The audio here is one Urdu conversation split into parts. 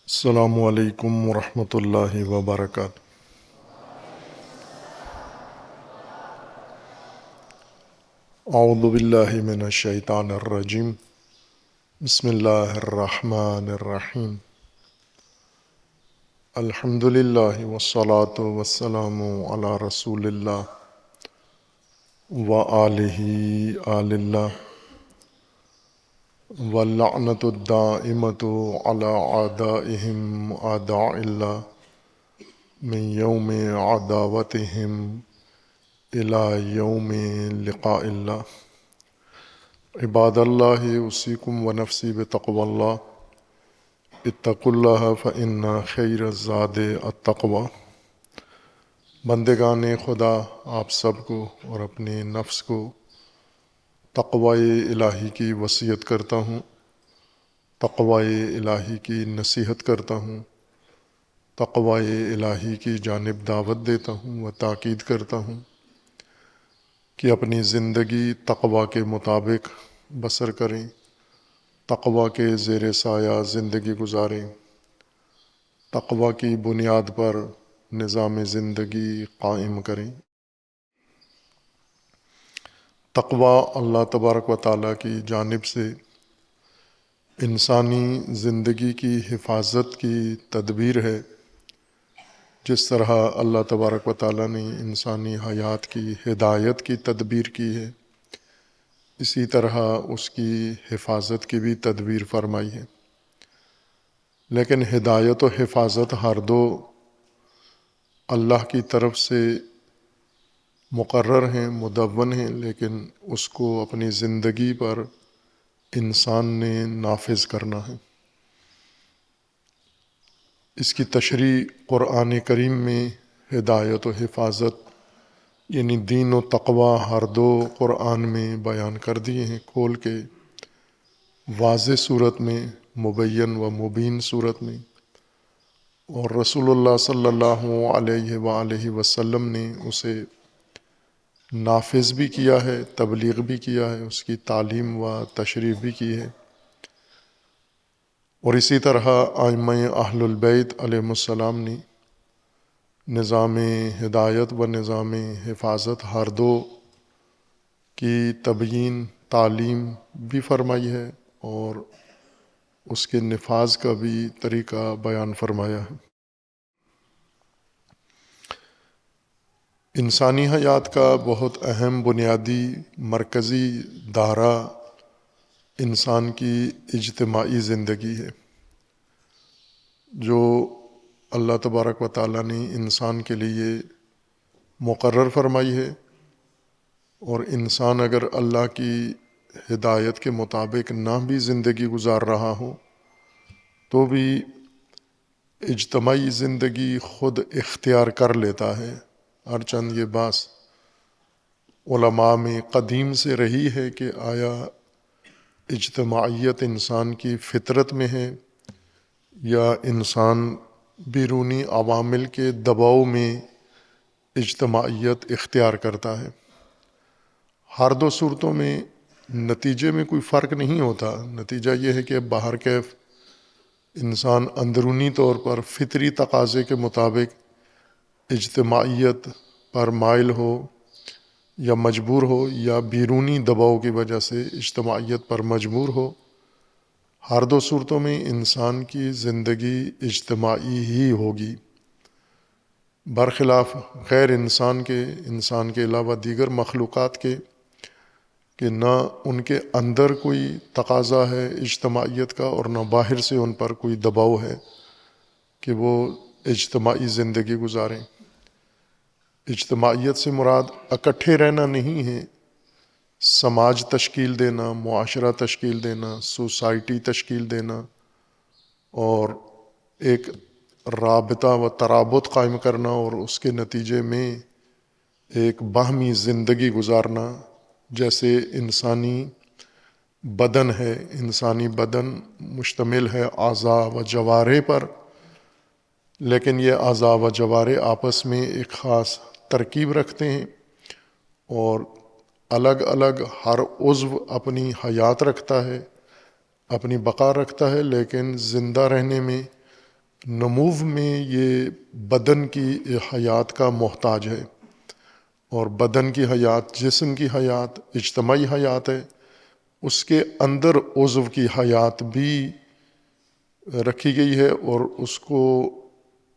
السلام علیکم ورحمۃ اللہ وبرکاتہ۔ اعوذ باللہ من الشیطان الرجیم، بسم اللہ الرحمن الرحیم۔ الحمد للہ والصلاة والسلام علی رسول اللہ وآلہ آل اللہ، واللعنۃ الدائمۃ علی اعدائہم اعداء اللہ من یوم عداوتہم الی یوم لقاء اللہ۔ عباد اللہ اوصیکم ونفسی بتقوی اللہ، اتقوا اللہ فإن خیر الزاد التقوی۔ بندگان خدا، آپ سب کو اور اپنے نفس کو تقوی الہی کی وصیت کرتا ہوں، تقوی الہی کی نصیحت کرتا ہوں، تقوی الہی کی جانب دعوت دیتا ہوں و تاکید کرتا ہوں کہ اپنی زندگی تقوی کے مطابق بسر کریں، تقوی کے زیر سایہ زندگی گزاریں، تقوی کی بنیاد پر نظام زندگی قائم کریں۔ تقوی اللہ تبارک و تعالیٰ کی جانب سے انسانی زندگی کی حفاظت کی تدبیر ہے۔ جس طرح اللہ تبارک و تعالیٰ نے انسانی حیات کی ہدایت کی تدبیر کی ہے، اسی طرح اس کی حفاظت کی بھی تدبیر فرمائی ہے۔ لیکن ہدایت و حفاظت ہر دو اللہ کی طرف سے مقرر ہیں، مدون ہیں، لیکن اس کو اپنی زندگی پر انسان نے نافذ کرنا ہے۔ اس کی تشریح قرآن کریم میں ہدایت و حفاظت یعنی دین و تقوی ہر دو قرآن میں بیان کر دیے ہیں، کھول کے واضح صورت میں، مبین و مبین صورت میں، اور رسول اللہ صلی اللہ علیہ وآلہ وسلم نے اسے نافذ بھی کیا ہے، تبلیغ بھی کیا ہے، اس کی تعلیم و تشریح بھی کی ہے۔ اور اسی طرح ائمہ اہل البیت علیہم السلام نے نظام ہدایت و نظام حفاظت ہر دو کی تبیین، تعلیم بھی فرمائی ہے اور اس کے نفاذ کا بھی طریقہ بیان فرمایا ہے۔ انسانی حیات کا بہت اہم بنیادی مرکزی دھارا انسان کی اجتماعی زندگی ہے، جو اللہ تبارک و تعالیٰ نے انسان کے لیے مقرر فرمائی ہے۔ اور انسان اگر اللہ کی ہدایت کے مطابق نہ بھی زندگی گزار رہا ہو تو بھی اجتماعی زندگی خود اختیار کر لیتا ہے۔ ہرچند یہ بات علماء میں قدیم سے رہی ہے کہ آیا اجتماعیت انسان کی فطرت میں ہے یا انسان بیرونی عوامل کے دباؤ میں اجتماعیت اختیار کرتا ہے۔ ہر دو صورتوں میں نتیجے میں کوئی فرق نہیں ہوتا۔ نتیجہ یہ ہے کہ باہر کیف انسان اندرونی طور پر فطری تقاضے کے مطابق اجتماعیت پر مائل ہو یا مجبور ہو، یا بیرونی دباؤ کی وجہ سے اجتماعیت پر مجبور ہو، ہر دو صورتوں میں انسان کی زندگی اجتماعی ہی ہوگی، برخلاف غیر انسان کے علاوہ دیگر مخلوقات کے، کہ نہ ان کے اندر کوئی تقاضا ہے اجتماعیت کا اور نہ باہر سے ان پر کوئی دباؤ ہے کہ وہ اجتماعی زندگی گزاریں۔ اجتماعیت سے مراد اکٹھے رہنا نہیں ہے، سماج تشکیل دینا، معاشرہ تشکیل دینا، سوسائٹی تشکیل دینا اور ایک رابطہ و ترابط قائم کرنا، اور اس کے نتیجے میں ایک باہمی زندگی گزارنا۔ جیسے انسانی بدن ہے، انسانی بدن مشتمل ہے اعضاء و جوارح پر، لیکن یہ اعضاء و جوارح آپس میں ایک خاص ترکیب رکھتے ہیں اور الگ الگ ہر عضو اپنی حیات رکھتا ہے، اپنی بقا رکھتا ہے، لیکن زندہ رہنے میں نمو میں یہ بدن کی حیات کا محتاج ہے، اور بدن کی حیات، جسم کی حیات اجتماعی حیات ہے، اس کے اندر عضو کی حیات بھی رکھی گئی ہے اور اس کو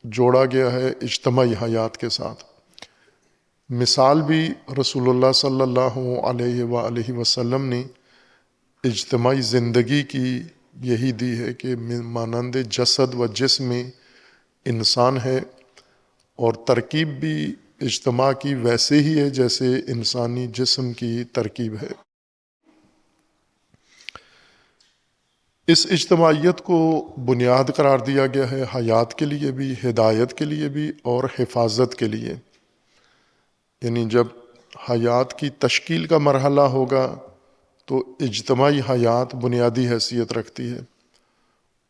جوڑا گیا ہے اجتماعی حیات کے ساتھ۔ مثال بھی رسول اللہ صلی اللہ علیہ وآلہ وسلم نے اجتماعی زندگی کی یہی دی ہے کہ مانند جسد و جسم میں انسان ہے، اور ترکیب بھی اجتماع کی ویسے ہی ہے جیسے انسانی جسم کی ترکیب ہے۔ اس اجتماعیت کو بنیاد قرار دیا گیا ہے حیات کے لیے بھی، ہدایت کے لیے بھی، اور حفاظت کے لیے۔ یعنی جب حیات کی تشکیل کا مرحلہ ہوگا تو اجتماعی حیات بنیادی حیثیت رکھتی ہے،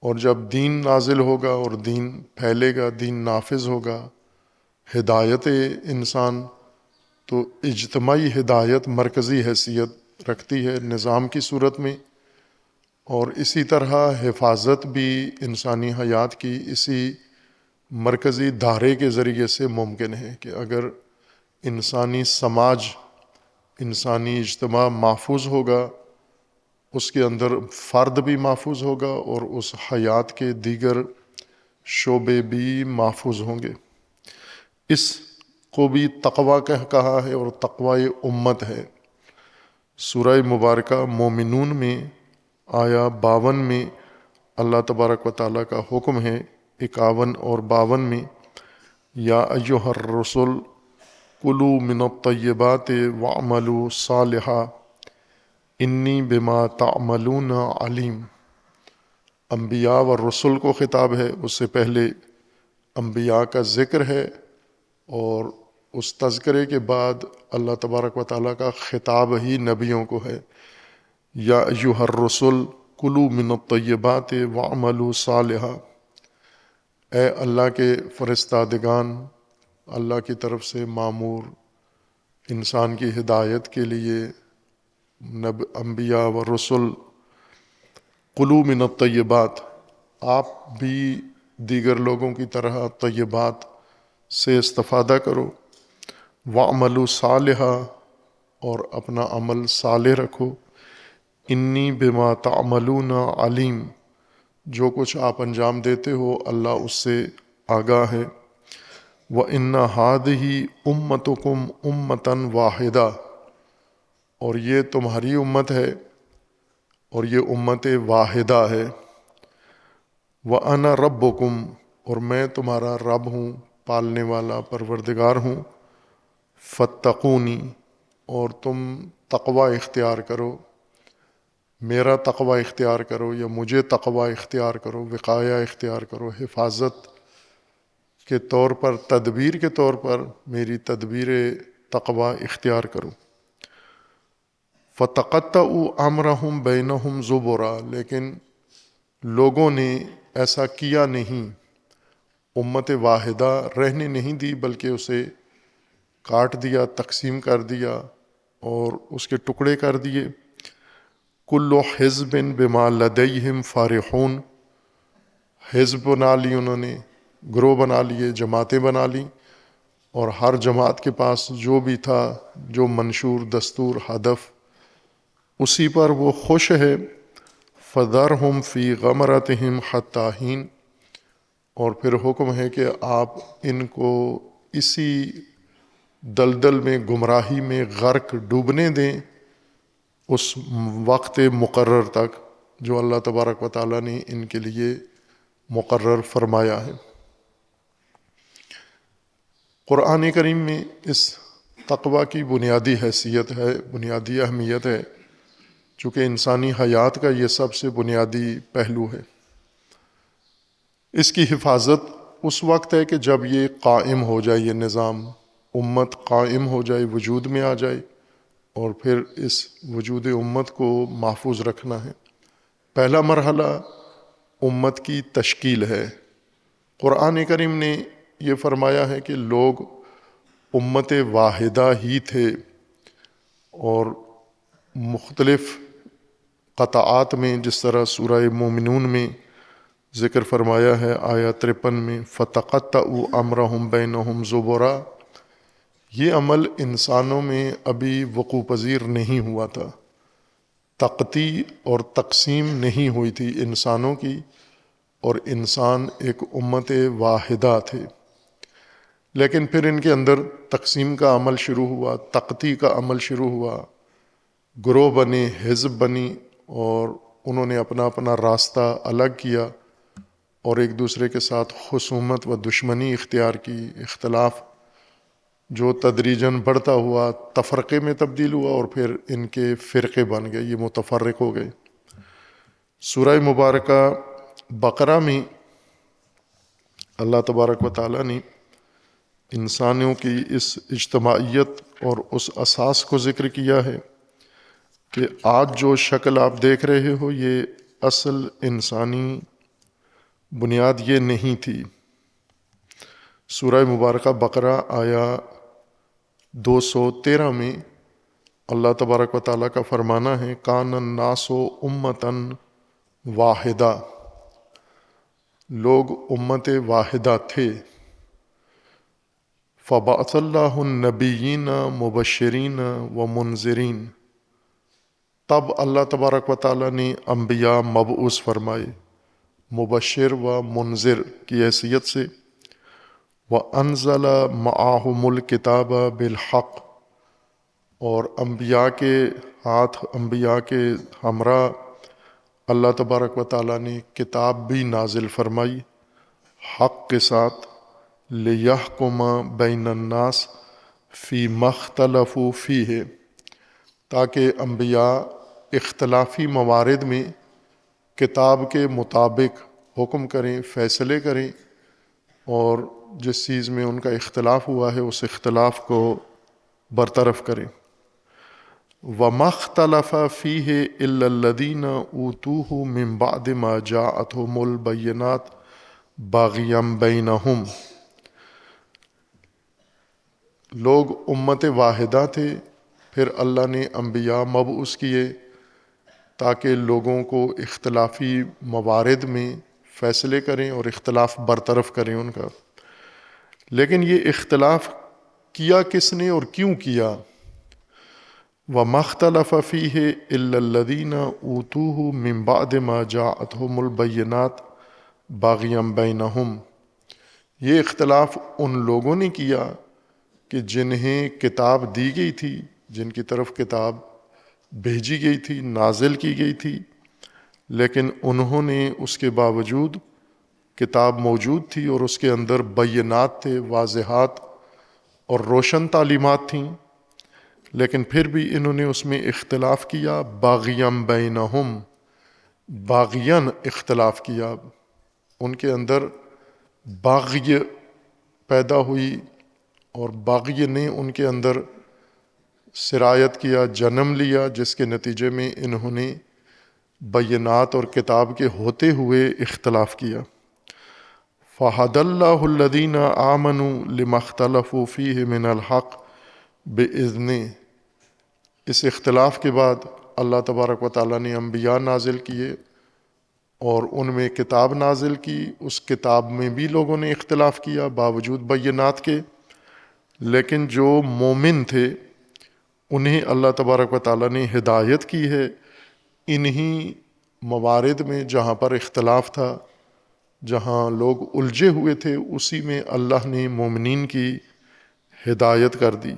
اور جب دین نازل ہوگا اور دین پھیلے گا، دین نافذ ہوگا، ہدایت انسان، تو اجتماعی ہدایت مرکزی حیثیت رکھتی ہے نظام کی صورت میں۔ اور اسی طرح حفاظت بھی انسانی حیات کی اسی مرکزی دھارے کے ذریعے سے ممکن ہے کہ اگر انسانی سماج، انسانی اجتماع محفوظ ہوگا، اس کے اندر فرد بھی محفوظ ہوگا اور اس حیات کے دیگر شعبے بھی محفوظ ہوں گے۔ اس کو بھی تقویٰ کہا ہے، اور تقویٰ امت ہے۔ سورہ مبارکہ مومنون میں آیا 52 میں اللہ تبارک و تعالیٰ کا حکم ہے، 51 اور 52 میں، یا ایھا الرسل کلوا من الطیبات واعملوا صالحا انی بما تعملون علیم۔ انبیاء و رسل کو خطاب ہے، اس سے پہلے انبیاء کا ذکر ہے، اور اس تذکرے کے بعد اللہ تبارک و تعالیٰ کا خطاب ہی نبیوں کو ہے، یا ایھا الرسل کلوا من الطیبات واعملوا صالحا۔ اے اللہ کے فرستادگان، اللہ کی طرف سے مامور انسان کی ہدایت کے لیے انبیاء و رسل، کلوا من الطیبات، آپ بھی دیگر لوگوں کی طرح طیبات سے استفادہ کرو، واعملوا صالحا، اور اپنا عمل صالح رکھو، انی بما تعملون علیم، جو کچھ آپ انجام دیتے ہو اللہ اس سے آگاہ ہے۔ وَإِنَّ هَٰذِهِ أُمَّتُكُمْ أُمَّةً وَاحِدَةً، اور یہ تمہاری امت ہے اور یہ امت واحدہ ہے۔ وَأَنَا رَبُّكُمْ، اور میں تمہارا رب ہوں، پالنے والا، پروردگار ہوں۔ فَاتَّقُونِی، اور تم تقوی اختیار کرو، میرا تقوی اختیار کرو، یا مجھے تقوی اختیار کرو، وقایہ اختیار کرو، حفاظت کے طور پر، تدبیر کے طور پر میری تدبیر تقوی اختیار کرو۔ فَتَقَطَّعُوا أَمْرَهُمْ بَيْنَهُمْ زُبُرًا، لیکن لوگوں نے ایسا کیا نہیں، امت واحدہ رہنے نہیں دی، بلکہ اسے کاٹ دیا، تقسیم کر دیا اور اس کے ٹکڑے کر دیے۔ کل حزب بما لدیہم فرحون، حزب بنا لی انہوں نے، گروہ بنا لیے، جماعتیں بنا لی، اور ہر جماعت کے پاس جو بھی تھا، جو منشور، دستور، ہدف، اسی پر وہ خوش ہے۔ فَذَرْهُمْ فِي غَمْرَتِهِمْ حَتَّىٰ حِینٍ، اور پھر حکم ہے کہ آپ ان کو اسی دلدل میں، گمراہی میں غرق، ڈوبنے دیں اس وقت مقرر تک جو اللہ تبارک و تعالیٰ نے ان کے لیے مقرر فرمایا ہے۔ قرآن کریم میں اس تقوی کی بنیادی حیثیت ہے، بنیادی اہمیت ہے، چونکہ انسانی حیات کا یہ سب سے بنیادی پہلو ہے۔ اس کی حفاظت اس وقت ہے کہ جب یہ قائم ہو جائے، یہ نظام، امت قائم ہو جائے، وجود میں آ جائے، اور پھر اس وجود امت کو محفوظ رکھنا ہے۔ پہلا مرحلہ امت کی تشکیل ہے۔ قرآن کریم نے یہ فرمایا ہے کہ لوگ امت واحدہ ہی تھے، اور مختلف قطعات میں، جس طرح سورہ مومنون میں ذکر فرمایا ہے آیا 53 میں فَتَقَطَّعُوا أَمْرَهُمْ بَيْنَهُمْ زُبُرًا، یہ عمل انسانوں میں ابھی وقوع پذیر نہیں ہوا تھا، تقطیع اور تقسیم نہیں ہوئی تھی انسانوں کی، اور انسان ایک امت واحدہ تھے، لیکن پھر ان کے اندر تقسیم کا عمل شروع ہوا، تقطیع کا عمل شروع ہوا، گروہ بنے، حزب بنی، اور انہوں نے اپنا اپنا راستہ الگ کیا اور ایک دوسرے کے ساتھ خصومت و دشمنی اختیار کی، اختلاف جو تدریجاً بڑھتا ہوا تفرقے میں تبدیل ہوا، اور پھر ان کے فرقے بن گئے، یہ متفرق ہو گئے۔ سورہ مبارکہ بقرہ میں اللہ تبارک و تعالیٰ نے انسانوں کی اس اجتماعیت اور اس اساس کو ذکر کیا ہے کہ آج جو شکل آپ دیکھ رہے ہو یہ اصل انسانی بنیاد یہ نہیں تھی۔ سورہ مبارکہ بقرہ آیا 213 میں اللہ تبارک و تعالیٰ کا فرمانا ہے کان الناس امتاً واحدہ، لوگ امت واحدہ تھے، فبعث اللہ النبیین مبشرین و منذرین، تب اللہ تبارک و تعالیٰ نے انبیاء مبعوث فرمائے مبشر و منذر کی حیثیت سے، وَأَنزَلَ مَعَهُمُ الْكِتَابَ بِالْحَقِّ، اور انبیاء کے ہاتھ، انبیاء کے ہمراہ اللہ تبارک و تعالیٰ نے کتاب بھی نازل فرمائی حق کے ساتھ، لِيَحْكُمَ بَيْنَ النَّاسِ فِي مَا اخْتَلَفُوا فِيهِ، تاکہ انبیاء اختلافی موارد میں کتاب کے مطابق حکم کریں، فیصلے کریں، اور جس چیز میں ان کا اختلاف ہوا ہے اس اختلاف کو برطرف کریں۔ وَمَا اخْتَلَفَ فِيهِ إِلَّا الَّذِينَ أُوتُوهُ مِن بَعْدِ مَا جَاءَتْهُمُ الْبَيِّنَاتُ بَاغِيًا بَيْنَهُمْ، لوگ امت واحدہ تھے، پھر اللہ نے انبیاء مبعوث کیے تاکہ لوگوں کو اختلافی موارد میں فیصلے کریں اور اختلاف برطرف کریں ان کا۔ لیکن یہ اختلاف کیا کس نے اور کیوں کیا؟ وَمَا اخْتَلَفَ فِيهِ إِلَّا الَّذِينَ أُوتُوهُ مِن بَعْدِ مَا جَاءَتْهُمُ الْبَيِّنَاتُ بَاغِيًا بَيْنَهُمْ، یہ اختلاف ان لوگوں نے کیا کہ جنہیں کتاب دی گئی تھی، جن کی طرف کتاب بھیجی گئی تھی، نازل کی گئی تھی، لیکن انہوں نے اس کے باوجود، کتاب موجود تھی اور اس کے اندر بینات تھے، واضحات اور روشن تعلیمات تھیں، لیکن پھر بھی انہوں نے اس میں اختلاف کیا، باغیاً بینہم، باغیاً اختلاف کیا، ان کے اندر باغی پیدا ہوئی اور باغی نے ان کے اندر سرایت کیا، جنم لیا، جس کے نتیجے میں انہوں نے بینات اور کتاب کے ہوتے ہوئے اختلاف کیا۔ فَهَدَى اللَّهُ الَّذِينَ آمَنُوا لِمَا اخْتَلَفُوا فِيهِ مِنَ الْحَقِّ بِإِذْنِهِ، اس اختلاف کے بعد اللہ تبارک و تعالیٰ نے انبیاء نازل کیے اور ان میں کتاب نازل کی، اس کتاب میں بھی لوگوں نے اختلاف کیا باوجود بینات کے، لیکن جو مومن تھے انہیں اللہ تبارک و تعالیٰ نے ہدایت کی ہے انہی موارد میں جہاں پر اختلاف تھا، جہاں لوگ الجھے ہوئے تھے، اسی میں اللہ نے مومنین کی ہدایت کر دی۔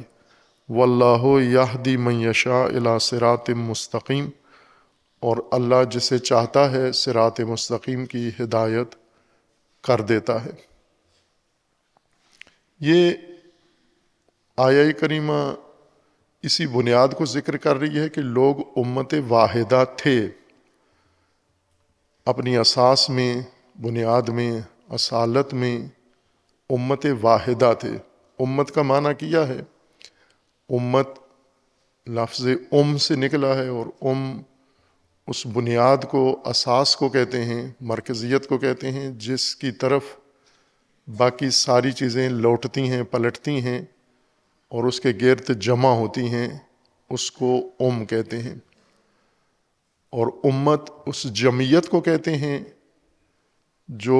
واللہ یہدی من یشاء الی صراط مستقیم، اور اللہ جسے چاہتا ہے صراط مستقیم کی ہدایت کر دیتا ہے۔ یہ آیہ کریمہ اسی بنیاد کو ذکر کر رہی ہے کہ لوگ امت واحدہ تھے، اپنی اساس میں، بنیاد میں، اصالت میں امت واحدہ تھے۔ امت کا معنی کیا ہے؟ امت لفظ سے نکلا ہے، اور اس بنیاد کو، اساس کو کہتے ہیں، مرکزیت کو کہتے ہیں، جس کی طرف باقی ساری چیزیں لوٹتی ہیں، پلٹتی ہیں اور اس کے گرد جمع ہوتی ہیں، اس کو کہتے ہیں۔ اور امت اس جمعیت کو کہتے ہیں جو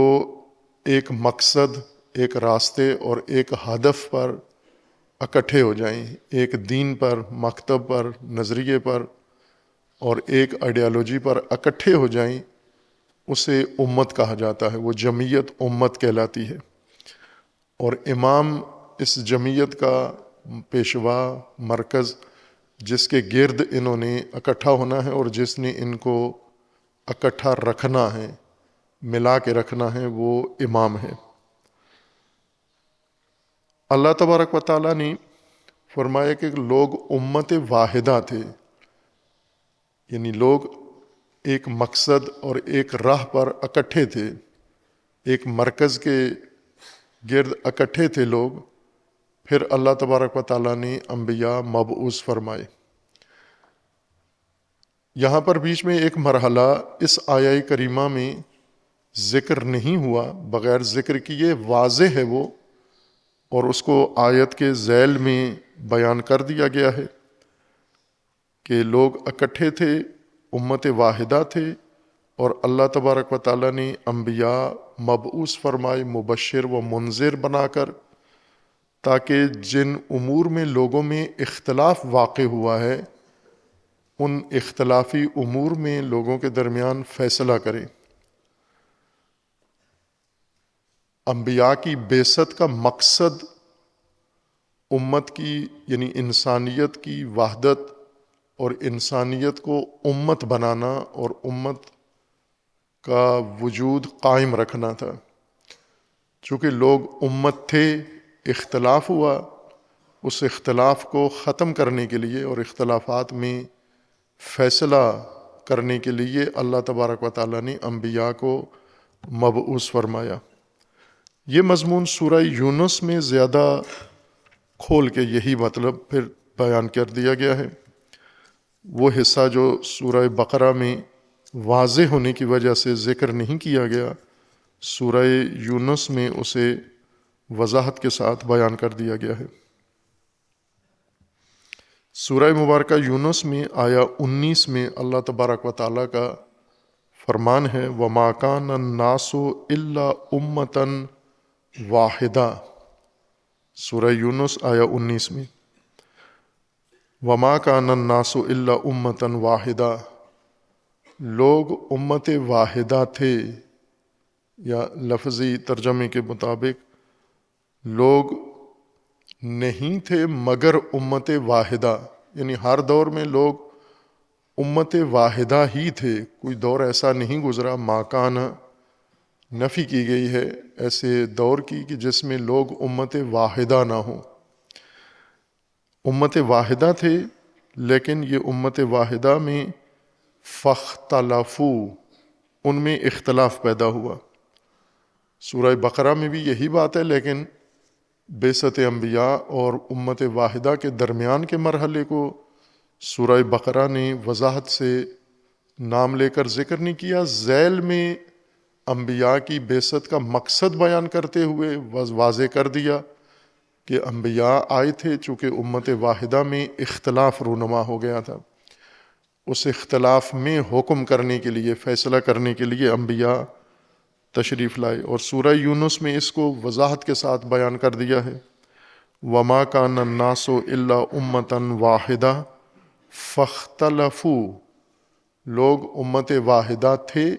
ایک مقصد، ایک راستے اور ایک ہدف پر اکٹھے ہو جائیں، ایک دین پر، مکتب پر، نظریے پر اور ایک آئیڈیالوجی پر اکٹھے ہو جائیں، اسے امت کہا جاتا ہے، وہ جمعیت امت کہلاتی ہے۔ اور امام اس جمعیت کا پیشوا، مرکز، جس کے گرد انہوں نے اکٹھا ہونا ہے اور جس نے ان کو اکٹھا رکھنا ہے، ملا کے رکھنا ہے، وہ امام ہے۔ اللہ تبارک و تعالیٰ نے فرمایا کہ لوگ امت واحدہ تھے، یعنی لوگ ایک مقصد اور ایک راہ پر اکٹھے تھے، ایک مرکز کے گرد اکٹھے تھے لوگ۔ پھر اللہ تبارک و تعالیٰ نے انبیاء مبعوث فرمائے۔ یہاں پر بیچ میں ایک مرحلہ اس آیہ کریمہ میں ذکر نہیں ہوا، بغیر ذکر کیے واضح ہے وہ، اور اس کو آیت کے ذیل میں بیان کر دیا گیا ہے کہ لوگ اکٹھے تھے، امت واحدہ تھے، اور اللہ تبارک و تعالیٰ نے انبیاء مبعوث فرمائے مبشر و منذر بنا کر، تاکہ جن امور میں لوگوں میں اختلاف واقع ہوا ہے ان اختلافی امور میں لوگوں کے درمیان فیصلہ کریں۔ انبیاء کی بعثت کا مقصد امت کی، یعنی انسانیت کی وحدت اور انسانیت کو امت بنانا اور امت کا وجود قائم رکھنا تھا۔ چونکہ لوگ امت تھے، اختلاف ہوا، اس اختلاف کو ختم کرنے کے لیے اور اختلافات میں فیصلہ کرنے کے لیے اللہ تبارک و تعالیٰ نے انبیاء کو مبعوث فرمایا۔ یہ مضمون سورہ یونس میں زیادہ کھول کے یہی مطلب پھر بیان کر دیا گیا ہے۔ وہ حصہ جو سورہ بقرہ میں واضح ہونے کی وجہ سے ذکر نہیں کیا گیا، سورہ یونس میں اسے وضاحت کے ساتھ بیان کر دیا گیا ہے۔ سورہ مبارکہ یونس میں آیا 19 میں اللہ تبارک و تعالیٰ کا فرمان ہے، وَمَا كَانَ النَّاسُ إِلَّا أُمَّةً وَاحِدَةً۔ سورہ یونس آیا 19 میں وَمَا كَانَ النَّاسُ إِلَّا أُمَّةً وَاحِدَةً، لوگ امت واحدہ تھے، یا لفظی ترجمے کے مطابق لوگ نہیں تھے مگر امت واحدہ، یعنی ہر دور میں لوگ امت واحدہ ہی تھے، کوئی دور ایسا نہیں گزرا، ماکان نفی کی گئی ہے ایسے دور کی کہ جس میں لوگ امت واحدہ نہ ہوں۔ امت واحدہ تھے، لیکن یہ امت واحدہ میں فاختلفوا، ان میں اختلاف پیدا ہوا۔ سورہ بقرہ میں بھی یہی بات ہے، لیکن بعثت انبیاء اور امت واحدہ کے درمیان کے مرحلے کو سورہ بقرہ نے وضاحت سے نام لے کر ذکر نہیں کیا، ذیل میں انبیاء کی بعثت کا مقصد بیان کرتے ہوئے واضح کر دیا کہ انبیاء آئے تھے، چونکہ امت واحدہ میں اختلاف رونما ہو گیا تھا، اس اختلاف میں حکم کرنے کے لیے، فیصلہ کرنے کے لیے انبیاء تشریف لائے۔ اور سورہ یونس میں اس کو وضاحت کے ساتھ بیان کر دیا ہے، وَمَا كَانَ النَّاسُ إِلَّا أُمَّةً وَاحِدَةً فَاخْتَلَفُوا، لوگ امت واحدہ تھے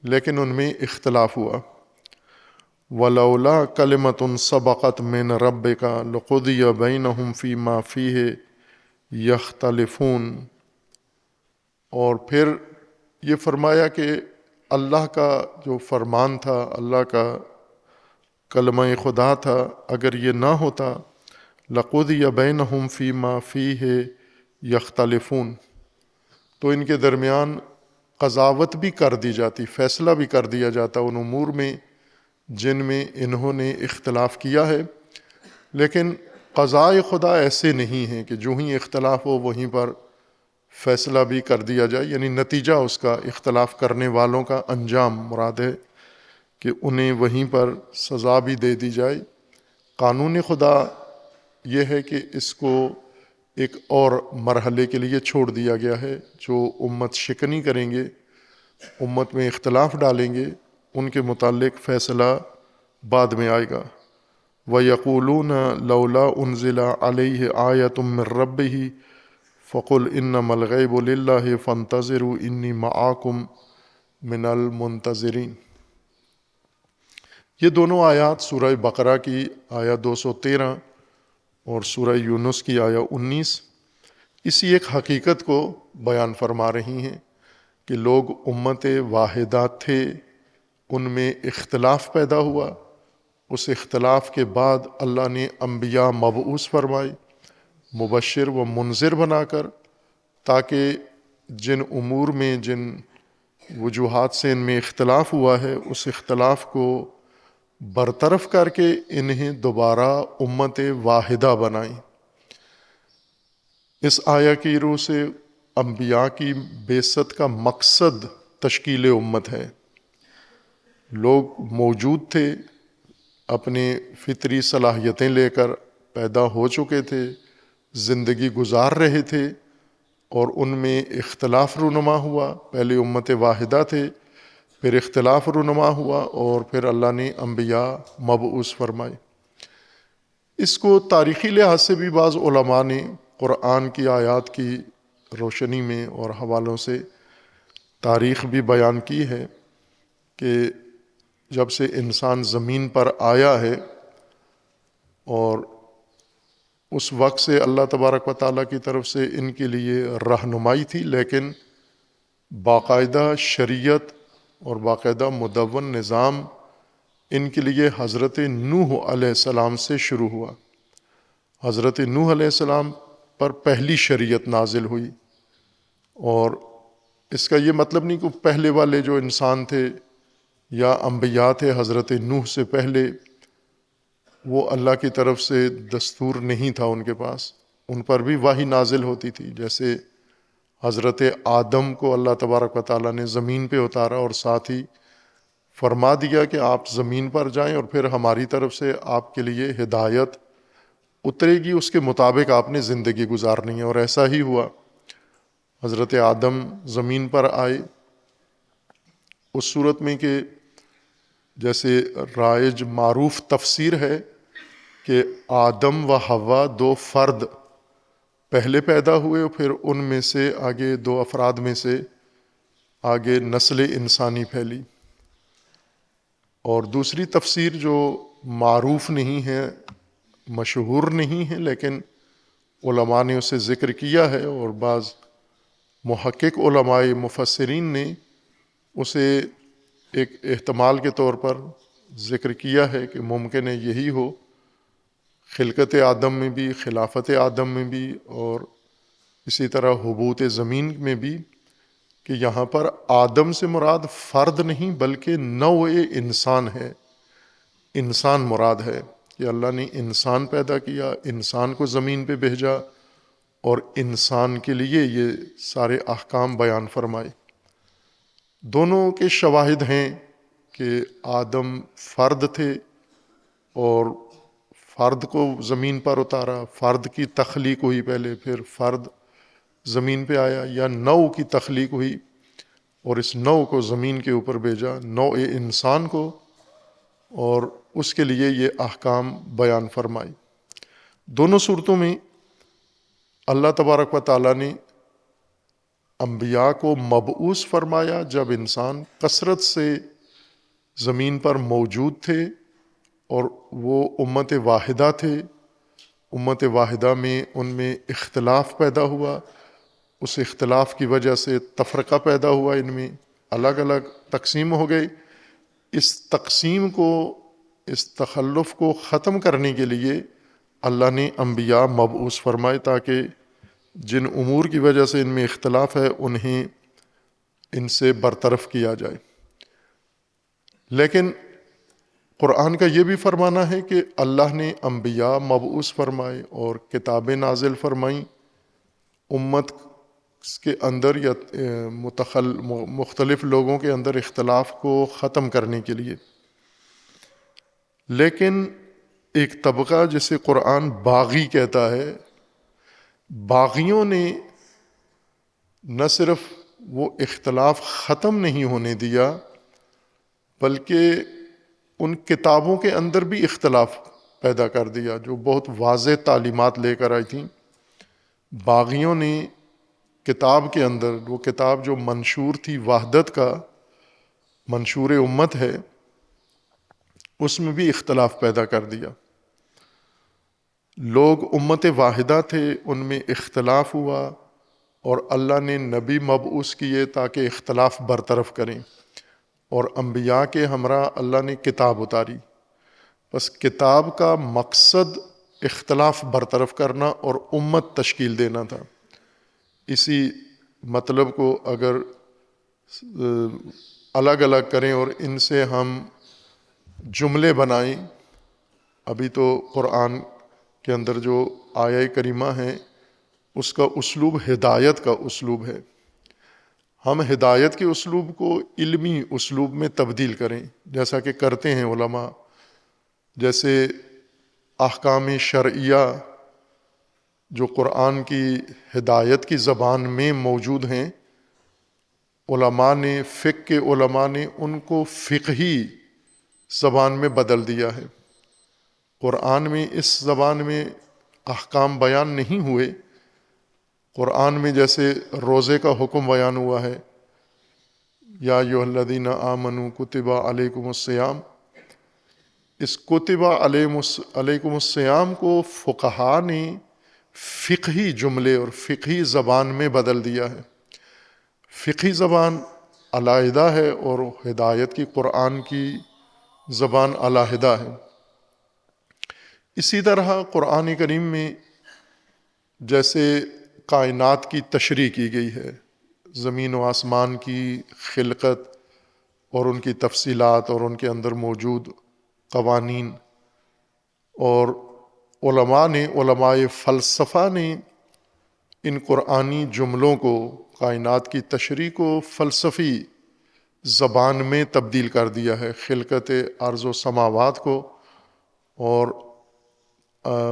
لیکن ان میں اختلاف ہوا۔ وَلَوْلَا كَلِمَةٌ سَبَقَتْ مِنْ رَبِّكَ لَقُضِيَ بَيْنَهُمْ فِيمَا فِيهِ يَخْتَلِفُونَ، اور پھر یہ فرمایا کہ اللہ کا جو فرمان تھا، اللہ کا کلمہ خدا تھا، اگر یہ نہ ہوتا لَقُضِيَ بَيْنَهُمْ فِيمَا فِيهِ يَخْتَلِفُونَ، تو ان کے درمیان قضاوت بھی کر دی جاتی، فیصلہ بھی کر دیا جاتا ان امور میں جن میں انہوں نے اختلاف کیا ہے۔ لیکن قضاء خدا ایسے نہیں ہیں کہ جو ہی اختلاف ہو وہیں پر فیصلہ بھی کر دیا جائے، یعنی نتیجہ اس کا، اختلاف کرنے والوں کا انجام مراد ہے کہ انہیں وہیں پر سزا بھی دے دی جائے۔ قانون خدا یہ ہے کہ اس کو ایک اور مرحلے کے لیے چھوڑ دیا گیا ہے، جو امت شکنی کریں گے، امت میں اختلاف ڈالیں گے، ان کے متعلق فیصلہ بعد میں آئے گا۔ وَيَقُولُونَ لَوْلَا أُنزِلَ عَلَيْهِ آيَةٌ مِّن رَّبِّهِ فَقُلْ إِنَّمَا الْغَيْبُ لِلَّهِ فَانتَظِرُوا إِنِّي مَعَكُم مِّنَ الْمُنتَظِرِينَ۔ یہ دونوں آیات سورہ بقرہ کی آیا 213 اور سورہ یونس کی آیا 19 اسی ایک حقیقت کو بیان فرما رہی ہیں کہ لوگ امت واحدہ تھے، ان میں اختلاف پیدا ہوا، اس اختلاف کے بعد اللہ نے انبیاء مبعوث فرمائے مبشر و منذر بنا کر، تاکہ جن امور میں جن وجوہات سے ان میں اختلاف ہوا ہے اس اختلاف کو برطرف کر کے انہیں دوبارہ امت واحدہ بنائیں۔ اس آیا کی روح سے انبیاء کی بعثت کا مقصد تشکیل امت ہے۔ لوگ موجود تھے، اپنے فطری صلاحیتیں لے کر پیدا ہو چکے تھے، زندگی گزار رہے تھے، اور ان میں اختلاف رونما ہوا۔ پہلے امت واحدہ تھے، پھر اختلاف رونما ہوا، اور پھر اللہ نے انبیاء مبعوث فرمائے۔ اس کو تاریخی لحاظ سے بھی بعض علماء نے قرآن کی آیات کی روشنی میں اور حوالوں سے تاریخ بھی بیان کی ہے کہ جب سے انسان زمین پر آیا ہے اور اس وقت سے اللہ تبارک و تعالیٰ کی طرف سے ان کے لیے رہنمائی تھی، لیکن باقاعدہ شریعت اور باقاعدہ مدون نظام ان کے لیے حضرت نوح علیہ السلام سے شروع ہوا۔ حضرت نوح علیہ السلام پر پہلی شریعت نازل ہوئی، اور اس کا یہ مطلب نہیں کہ پہلے والے جو انسان تھے یا انبیاء تھے حضرت نوح سے پہلے، وہ اللہ کی طرف سے دستور نہیں تھا ان کے پاس، ان پر بھی وحی نازل ہوتی تھی۔ جیسے حضرت آدم کو اللہ تبارک و تعالیٰ نے زمین پہ اتارا اور ساتھ ہی فرما دیا کہ آپ زمین پر جائیں اور پھر ہماری طرف سے آپ کے لیے ہدایت اترے گی، اس کے مطابق آپ نے زندگی گزارنی ہے، اور ایسا ہی ہوا۔ حضرت آدم زمین پر آئے اس صورت میں کہ جیسے رائج معروف تفسیر ہے کہ آدم و حوا دو فرد پہلے پیدا ہوئے، اور پھر ان میں سے آگے دو افراد میں سے آگے نسل انسانی پھیلی۔ اور دوسری تفسیر جو معروف نہیں ہے، مشہور نہیں ہے، لیکن علماء نے اسے ذکر کیا ہے، اور بعض محقق علماء مفسرین نے اسے ایک احتمال کے طور پر ذکر کیا ہے کہ ممکن ہے یہی ہو، خلقت آدم میں بھی، خلافت آدم میں بھی، اور اسی طرح حبوط زمین میں بھی، کہ یہاں پر آدم سے مراد فرد نہیں بلکہ نوع انسان ہے، انسان مراد ہے کہ اللہ نے انسان پیدا کیا، انسان کو زمین پہ بھیجا اور انسان کے لیے یہ سارے احکام بیان فرمائے۔ دونوں کے شواہد ہیں کہ آدم فرد تھے اور فرد کو زمین پر اتارا، فرد کی تخلیق ہوئی پہلے، پھر فرد زمین پہ آیا، یا نوع کی تخلیق ہوئی اور اس نوع کو زمین کے اوپر بھیجا، نوع انسان کو، اور اس کے لیے یہ احکام بیان فرمائی۔ دونوں صورتوں میں اللہ تبارک و تعالیٰ نے انبیاء کو مبعوث فرمایا جب انسان کثرت سے زمین پر موجود تھے اور وہ امت واحدہ تھے۔ امت واحدہ میں ان میں اختلاف پیدا ہوا، اس اختلاف کی وجہ سے تفرقہ پیدا ہوا، ان میں الگ الگ تقسیم ہو گئی۔ اس تقسیم کو، اس تخلف کو ختم کرنے کے لیے اللہ نے انبیاء مبعوث فرمائے تاکہ جن امور کی وجہ سے ان میں اختلاف ہے انہیں ان سے برطرف کیا جائے۔ لیکن قرآن کا یہ بھی فرمانا ہے کہ اللہ نے انبیاء مبعوث فرمائے اور کتابیں نازل فرمائیں امت کے اندر یا مختلف لوگوں کے اندر اختلاف کو ختم کرنے کے لیے۔ لیکن ایک طبقہ جسے قرآن باغی کہتا ہے، باغیوں نے نہ صرف وہ اختلاف ختم نہیں ہونے دیا بلکہ ان کتابوں کے اندر بھی اختلاف پیدا کر دیا جو بہت واضح تعلیمات لے کر آئی تھیں۔ باغیوں نے کتاب کے اندر، وہ کتاب جو منشور تھی وحدت کا، منشور امت ہے، اس میں بھی اختلاف پیدا کر دیا۔ لوگ امت واحدہ تھے، ان میں اختلاف ہوا اور اللہ نے نبی مبعوث کیے تاکہ اختلاف برطرف کریں، اور انبیاء کے ہمراہ اللہ نے کتاب اتاری۔ بس کتاب کا مقصد اختلاف برطرف کرنا اور امت تشکیل دینا تھا۔ اسی مطلب کو اگر الگ الگ کریں اور ان سے ہم جملے بنائیں، ابھی تو قرآن کے اندر جو آیہ کریمہ ہیں اس کا اسلوب ہدایت کا اسلوب ہے، ہم ہدایت کے اسلوب کو علمی اسلوب میں تبدیل کریں جیسا کہ کرتے ہیں علماء۔ جیسے احکام شرعیہ جو قرآن کی ہدایت کی زبان میں موجود ہیں، علماء نے، فقہ کے علماء نے ان کو فقہی زبان میں بدل دیا ہے۔ قرآن میں اس زبان میں احکام بیان نہیں ہوئے۔ قرآن میں جیسے روزے کا حکم بیان ہوا ہے، یا ایھا الذین آمنوا کتب علیکم الصیام، اس کتب علیکم الصیام کو فقہا نے فقہی جملے اور فقہی زبان میں بدل دیا ہے۔ فقہی زبان علیحدہ ہے اور ہدایت کی قرآن کی زبان علیحدہ ہے۔ اسی طرح قرآن کریم میں جیسے کائنات کی تشریح کی گئی ہے، زمین و آسمان کی خلقت اور ان کی تفصیلات اور ان کے اندر موجود قوانین، اور علماء فلسفہ نے ان قرآنی جملوں کو، کائنات کی تشریح کو فلسفی زبان میں تبدیل کر دیا ہے، خلقت ارض و سماوات کو اور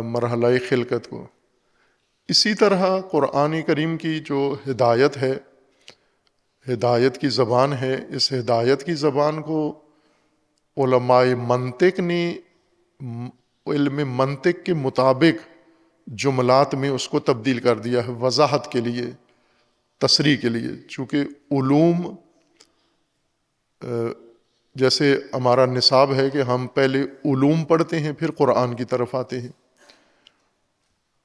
مرحلہ خلقت کو۔ اسی طرح قرآن کریم کی جو ہدایت ہے، ہدایت کی زبان ہے، اس ہدایت کی زبان کو علماء منطق نے علم منطق کے مطابق جملات میں اس کو تبدیل کر دیا ہے، وضاحت کے لیے، تصریح کے لیے۔ چونکہ علوم جیسے ہمارا نصاب ہے کہ ہم پہلے علوم پڑھتے ہیں پھر قرآن کی طرف آتے ہیں،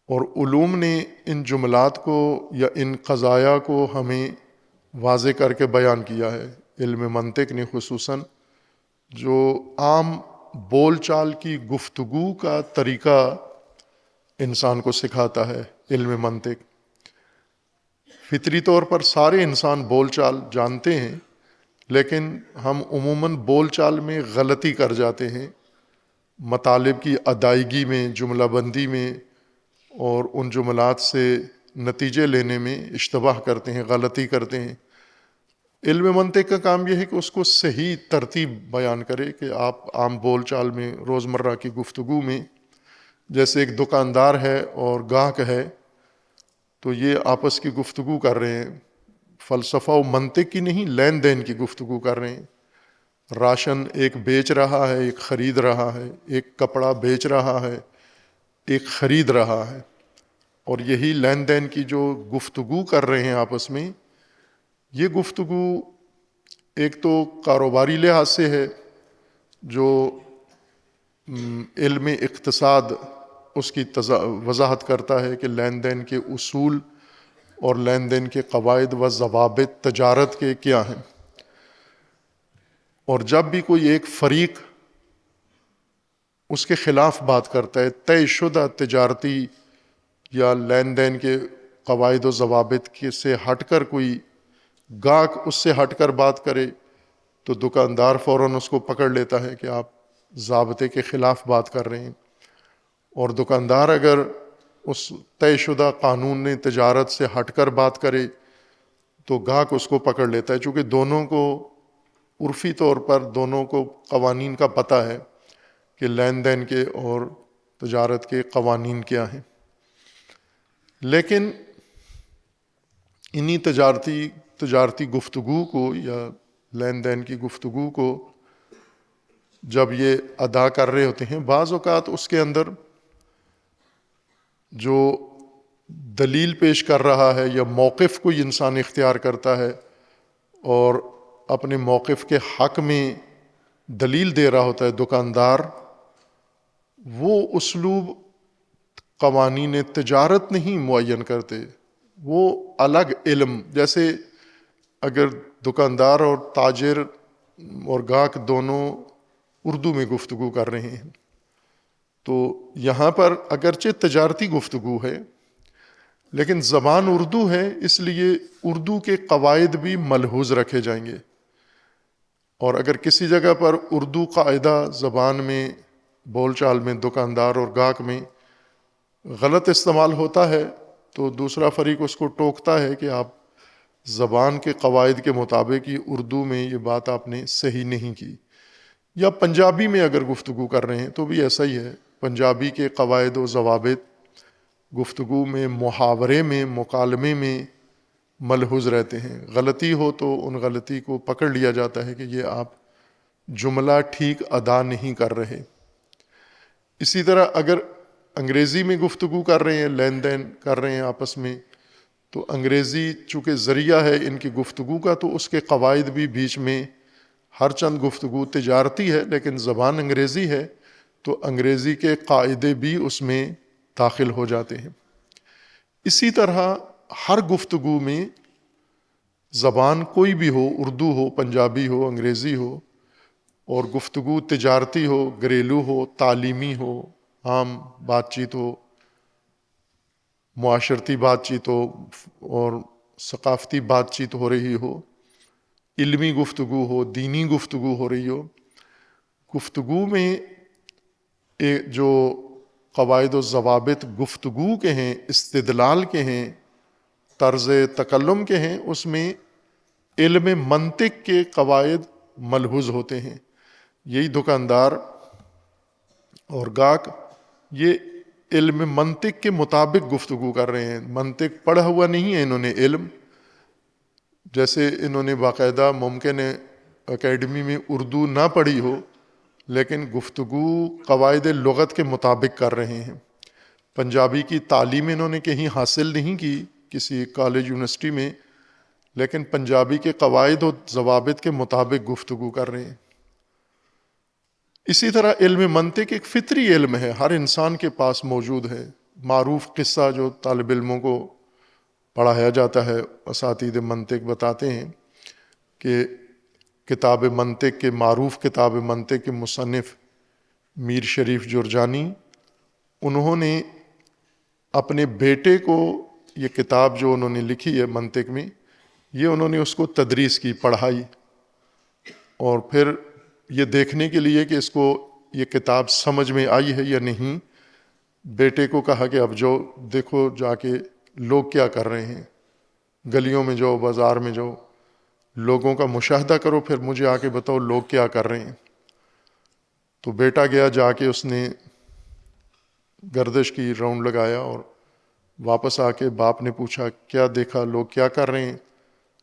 اور علوم نے ان جملات کو یا ان قضایا کو ہمیں واضح کر کے بیان کیا ہے۔ علم منطق نے خصوصاً جو عام بول چال کی گفتگو کا طریقہ انسان کو سکھاتا ہے، علم منطق فطری طور پر سارے انسان بول چال جانتے ہیں، لیکن ہم عموماً بول چال میں غلطی کر جاتے ہیں، مطالب کی ادائیگی میں، جملہ بندی میں، اور ان جملات سے نتیجے لینے میں اشتباہ کرتے ہیں، غلطی کرتے ہیں۔ علم منطق کا کام یہ ہے کہ اس کو صحیح ترتیب بیان کرے کہ آپ عام بول چال میں، روزمرہ کی گفتگو میں، جیسے ایک دکاندار ہے اور گاہک ہے، تو یہ آپس کی گفتگو کر رہے ہیں، فلسفہ و منطق کی نہیں، لین دین کی گفتگو کر رہے ہیں۔ راشن ایک بیچ رہا ہے، ایک خرید رہا ہے، ایک کپڑا بیچ رہا ہے، ایک خرید رہا ہے، اور یہی لین دین کی جو گفتگو کر رہے ہیں آپس میں، یہ گفتگو ایک تو کاروباری لحاظ سے ہے، جو علم اقتصاد اس کی وضاحت کرتا ہے کہ لین دین کے اصول اور لین دین کے قواعد و ضوابط تجارت کے کیا ہیں۔ اور جب بھی کوئی ایک فریق اس کے خلاف بات کرتا ہے، طے شدہ تجارتی یا لین دین کے قواعد و ضوابط سے ہٹ کر کوئی گاہک اس سے ہٹ کر بات کرے، تو دکاندار فوراً اس کو پکڑ لیتا ہے کہ آپ ضابطے کے خلاف بات کر رہے ہیں، اور دکاندار اگر اس طے شدہ قانون تجارت سے ہٹ کر بات کرے تو گاہک اس کو پکڑ لیتا ہے، چونکہ دونوں کو عرفی طور پر دونوں کو قوانین کا پتہ ہے کہ لین دین کے اور تجارت کے قوانین کیا ہیں۔ لیکن انہی تجارتی گفتگو کو یا لین دین کی گفتگو کو جب یہ ادا کر رہے ہوتے ہیں، بعض اوقات اس کے اندر جو دلیل پیش کر رہا ہے یا موقف کوئی انسان اختیار کرتا ہے اور اپنے موقف کے حق میں دلیل دے رہا ہوتا ہے دکاندار، وہ اسلوب قوانین تجارت نہیں معین کرتے، وہ الگ علم، جیسے اگر دکاندار اور تاجر اور گاہک دونوں اردو میں گفتگو کر رہے ہیں تو یہاں پر اگرچہ تجارتی گفتگو ہے لیکن زبان اردو ہے، اس لیے اردو کے قواعد بھی ملحوظ رکھے جائیں گے، اور اگر کسی جگہ پر اردو قاعدہ زبان میں بول چال میں دکاندار اور گاہک میں غلط استعمال ہوتا ہے تو دوسرا فریق اس کو ٹوکتا ہے کہ آپ زبان کے قواعد کے مطابق ہی اردو میں یہ بات آپ نے صحیح نہیں کی۔ یا پنجابی میں اگر گفتگو کر رہے ہیں تو بھی ایسا ہی ہے، پنجابی کے قواعد و ضوابط گفتگو میں، محاورے میں، مکالمے میں ملحوظ رہتے ہیں، غلطی ہو تو ان غلطی کو پکڑ لیا جاتا ہے کہ یہ آپ جملہ ٹھیک ادا نہیں کر رہے۔ اسی طرح اگر انگریزی میں گفتگو کر رہے ہیں، لین دین کر رہے ہیں آپس میں، تو انگریزی چونکہ ذریعہ ہے ان کی گفتگو کا، تو اس کے قواعد بھی بیچ میں، ہر چند گفتگو تجارتی ہے لیکن زبان انگریزی ہے تو انگریزی کے قاعدے بھی اس میں داخل ہو جاتے ہیں۔ اسی طرح ہر گفتگو میں زبان کوئی بھی ہو، اردو ہو، پنجابی ہو، انگریزی ہو، اور گفتگو تجارتی ہو، گھریلو ہو، تعلیمی ہو، عام بات چیت ہو، معاشرتی بات چیت ہو، اور ثقافتی بات چیت ہو رہی ہو، علمی گفتگو ہو، دینی گفتگو ہو رہی ہو، گفتگو میں جو قواعد و ضوابط گفتگو کے ہیں، استدلال کے ہیں، طرز تکلم کے ہیں، اس میں علم منطق کے قواعد ملحوظ ہوتے ہیں۔ یہی دکاندار اور گاہک یہ علم منطق کے مطابق گفتگو کر رہے ہیں، منطق پڑھا ہوا نہیں ہے انہوں نے علم، جیسے انہوں نے باقاعدہ ممکن ہے اکیڈمی میں اردو نہ پڑھی ہو لیکن گفتگو قواعد لغت کے مطابق کر رہے ہیں۔ پنجابی کی تعلیم انہوں نے کہیں حاصل نہیں کی کسی کالج یونیورسٹی میں، لیکن پنجابی کے قواعد و ضوابط کے مطابق گفتگو کر رہے ہیں۔ اسی طرح علم منطق ایک فطری علم ہے، ہر انسان کے پاس موجود ہے۔ معروف قصہ جو طالب علموں کو پڑھایا جاتا ہے، اساتذہ منطق بتاتے ہیں کہ کتاب منطق کے، معروف کتاب منطق کے مصنف میر شریف جرجانی، انہوں نے اپنے بیٹے کو یہ کتاب جو انہوں نے لکھی ہے منطق میں، یہ انہوں نے اس کو تدریس کی، پڑھائی، اور پھر یہ دیکھنے کے لیے کہ اس کو یہ کتاب سمجھ میں آئی ہے یا نہیں، بیٹے کو کہا کہ اب جو دیکھو جا کے لوگ کیا کر رہے ہیں، گلیوں میں جاؤ، بازار میں جاؤ، لوگوں کا مشاہدہ کرو، پھر مجھے آ کے بتاؤ لوگ کیا کر رہے ہیں۔ تو بیٹا گیا، جا کے اس نے گردش کی، راؤنڈ لگایا، اور واپس آ کے باپ نے پوچھا کیا دیکھا، لوگ کیا کر رہے ہیں؟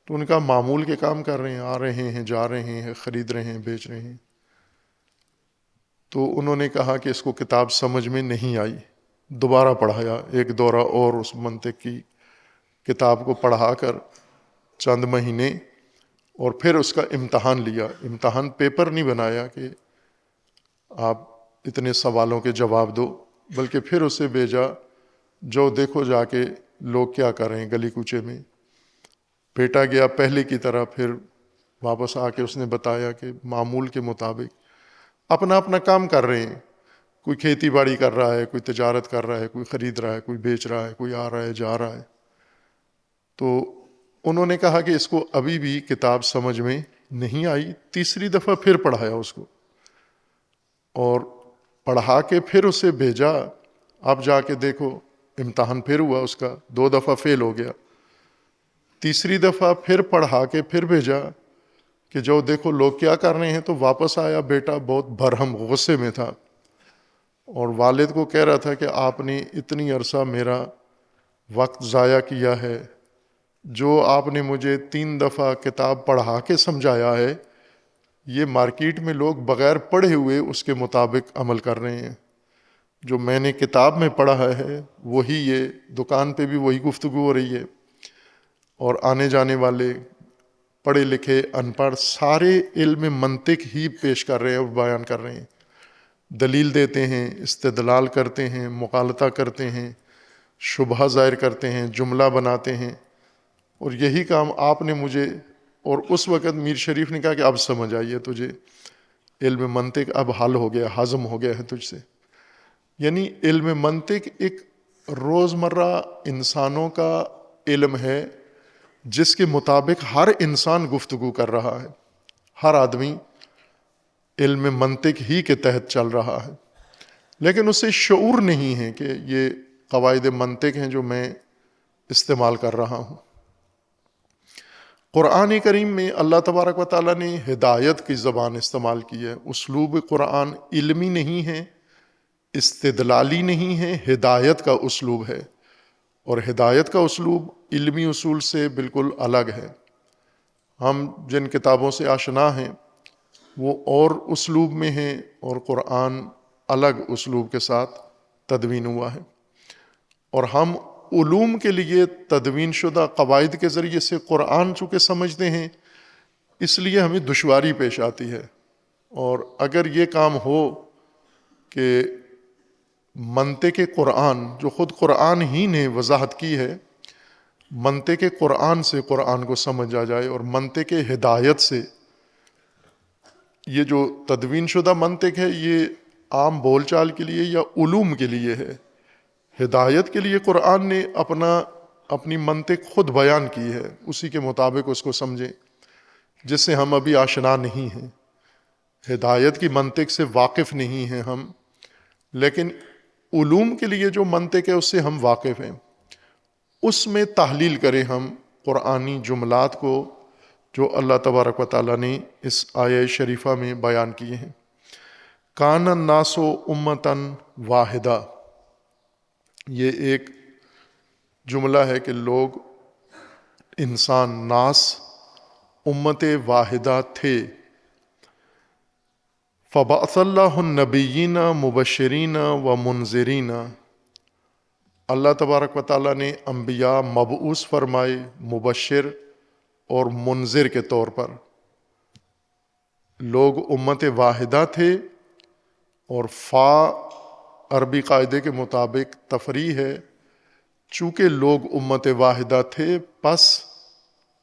تو ان کا معمول کے کام کر رہے ہیں، آ رہے ہیں، جا رہے ہیں، خرید رہے ہیں، بیچ رہے ہیں۔ تو انہوں نے کہا کہ اس کو کتاب سمجھ میں نہیں آئی، دوبارہ پڑھایا، ایک دورہ اور اس منطق کی کتاب کو پڑھا کر چند مہینے، اور پھر اس کا امتحان لیا۔ امتحان پیپر نہیں بنایا کہ آپ اتنے سوالوں کے جواب دو، بلکہ پھر اسے بھیجا جو دیکھو جا کے لوگ کیا کر رہے ہیں گلی کوچے میں۔ بیٹا گیا پہلے کی طرح، پھر واپس آ کے اس نے بتایا کہ معمول کے مطابق اپنا اپنا کام کر رہے ہیں، کوئی کھیتی باڑی کر رہا ہے، کوئی تجارت کر رہا ہے، کوئی خرید رہا ہے، کوئی بیچ رہا ہے، کوئی آ رہا ہے، جا رہا ہے۔ تو انہوں نے کہا کہ اس کو ابھی بھی کتاب سمجھ میں نہیں آئی، تیسری دفعہ پھر پڑھایا اس کو، اور پڑھا کے پھر اسے بھیجا، اب جا کے دیکھو امتحان پھر ہوا اس کا، 2 دفعہ فیل ہو گیا۔ تیسری دفعہ پھر پڑھا کے پھر بھیجا کہ جو دیکھو لوگ کیا کر رہے ہیں، تو واپس آیا، بیٹا بہت برہم غصے میں تھا، اور والد کو کہہ رہا تھا کہ آپ نے اتنی عرصہ میرا وقت ضائع کیا ہے، جو آپ نے مجھے 3 دفعہ کتاب پڑھا کے سمجھایا ہے، یہ مارکیٹ میں لوگ بغیر پڑھے ہوئے اس کے مطابق عمل کر رہے ہیں. جو میں نے کتاب میں پڑھا ہے وہی یہ دکان پہ بھی وہی گفتگو ہو رہی ہے، اور آنے جانے والے پڑھے لکھے ان پڑھ سارے علم منطق ہی پیش کر رہے ہیں اور بیان کر رہے ہیں. دلیل دیتے ہیں، استدلال کرتے ہیں، مغالطہ کرتے ہیں، شبہہ ظاہر کرتے ہیں، جملہ بناتے ہیں. اور یہی کام آپ نے مجھے، اور اس وقت میر شریف نے کہا کہ اب سمجھ آئیے تجھے علم منطق اب حل ہو گیا، ہضم ہو گیا ہے تجھ سے. یعنی علم منطق ایک روزمرہ انسانوں کا علم ہے جس کے مطابق ہر انسان گفتگو کر رہا ہے. ہر آدمی علم منطق ہی کے تحت چل رہا ہے، لیکن اسے شعور نہیں ہے کہ یہ قواعد منطق ہیں جو میں استعمال کر رہا ہوں. قرآن کریم میں اللہ تبارک و تعالیٰ نے ہدایت کی زبان استعمال کی ہے. اسلوب قرآن علمی نہیں ہے، استدلالی نہیں ہے، ہدایت کا اسلوب ہے، اور ہدایت کا اسلوب علمی اصول سے بالکل الگ ہے. ہم جن کتابوں سے آشنا ہیں وہ اور اسلوب میں ہیں، اور قرآن الگ اسلوب کے ساتھ تدوین ہوا ہے. اور ہم علوم کے لیے تدوین شدہ قواعد کے ذریعے سے قرآن چونکہ سمجھتے ہیں، اس لیے ہمیں دشواری پیش آتی ہے. اور اگر یہ کام ہو کہ منطق قرآن، جو خود قرآن ہی نے وضاحت کی ہے، منطق قرآن سے قرآن کو سمجھ آ جائے، اور منطق ہدایت سے، یہ جو تدوین شدہ منطق ہے یہ عام بول چال کے لیے یا علوم کے لیے ہے. ہدایت کے لیے قرآن نے اپنی منطق خود بیان کی ہے، اسی کے مطابق اس کو سمجھیں، جس سے ہم ابھی آشنا نہیں ہیں. ہدایت کی منطق سے واقف نہیں ہیں ہم، لیکن علوم کے لیے جو منطق ہے اس سے ہم واقف ہیں. اس میں تحلیل کریں ہم قرآنی جملات کو جو اللہ تبارک و تعالیٰ نے اس آیہ شریفہ میں بیان کیے ہیں. کان الناس امتاً واحدہ، یہ ایک جملہ ہے کہ لوگ، انسان، ناس امت واحدہ تھے. فبعث اللہ النبیین مبشرین و منذرین، اللہ تبارک و تعالیٰ نے انبیاء مبعوث فرمائے مبشر اور منذر کے طور پر. لوگ امت واحدہ تھے، اور فا عربی قاعدے کے مطابق تفریح ہے، چونکہ لوگ امت واحدہ تھے پس،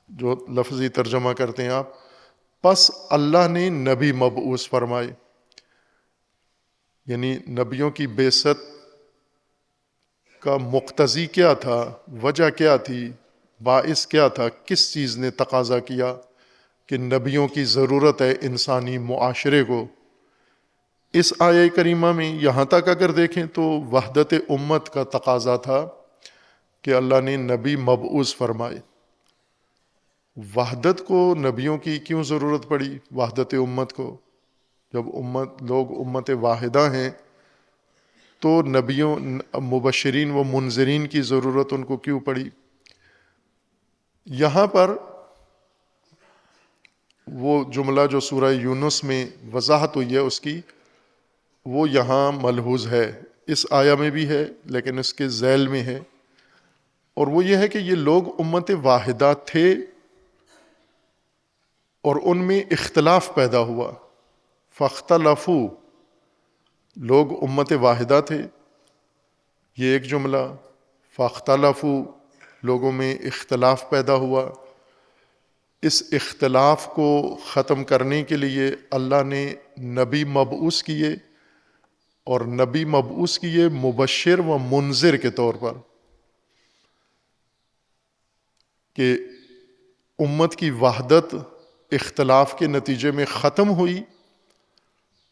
جو لفظی ترجمہ کرتے ہیں آپ، پس اللہ نے نبی مبعوث فرمائے. یعنی نبیوں کی بعثت کا مقتضی کیا تھا، وجہ کیا تھی، باعث کیا تھا، کس چیز نے تقاضا کیا کہ نبیوں کی ضرورت ہے انسانی معاشرے کو. اس آیہ کریمہ میں یہاں تک اگر دیکھیں تو وحدت امت کا تقاضا تھا کہ اللہ نے نبی مبعوث فرمائے. وحدت کو نبیوں کی کیوں ضرورت پڑی، وحدت امت کو؟ جب لوگ امت واحدہ ہیں تو نبیوں، مبشرین و منذرین کی ضرورت ان کو کیوں پڑی؟ یہاں پر وہ جملہ جو سورہ یونس میں وضاحت ہوئی ہے اس کی، وہ یہاں ملحوظ ہے، اس آیہ میں بھی ہے لیکن اس کے ذیل میں ہے. اور وہ یہ ہے کہ یہ لوگ امت واحدہ تھے اور ان میں اختلاف پیدا ہوا. فاختلفوا، لوگ امت واحدہ تھے، یہ ایک جملہ. فاختلفوا، لوگوں میں اختلاف پیدا ہوا. اس اختلاف کو ختم کرنے کے لیے اللہ نے نبی مبعوث کیے، اور نبی مبعوث کیے مبشر و منذر کے طور پر، کہ امت کی وحدت اختلاف کے نتیجے میں ختم ہوئی،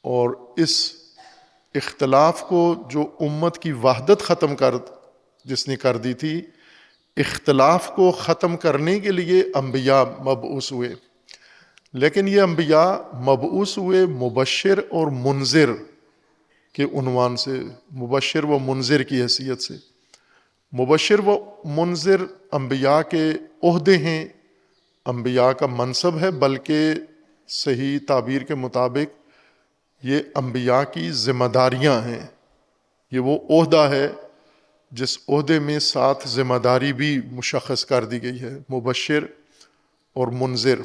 اور اس اختلاف کو جو امت کی وحدت جس نے کر دی تھی، اختلاف کو ختم کرنے کے لیے انبیاء مبعوث ہوئے. لیکن یہ انبیاء مبعوث ہوئے مبشر اور منذر کے عنوان سے، مبشر و منذر کی حیثیت سے. مبشر و منذر انبیاء کے عہدے ہیں، انبیاء کا منصب ہے، بلکہ صحیح تعبیر کے مطابق یہ انبیاء کی ذمہ داریاں ہیں. یہ وہ عہدہ ہے جس عہدے میں ساتھ ذمہ داری بھی مشخص کر دی گئی ہے، مبشر اور منذر.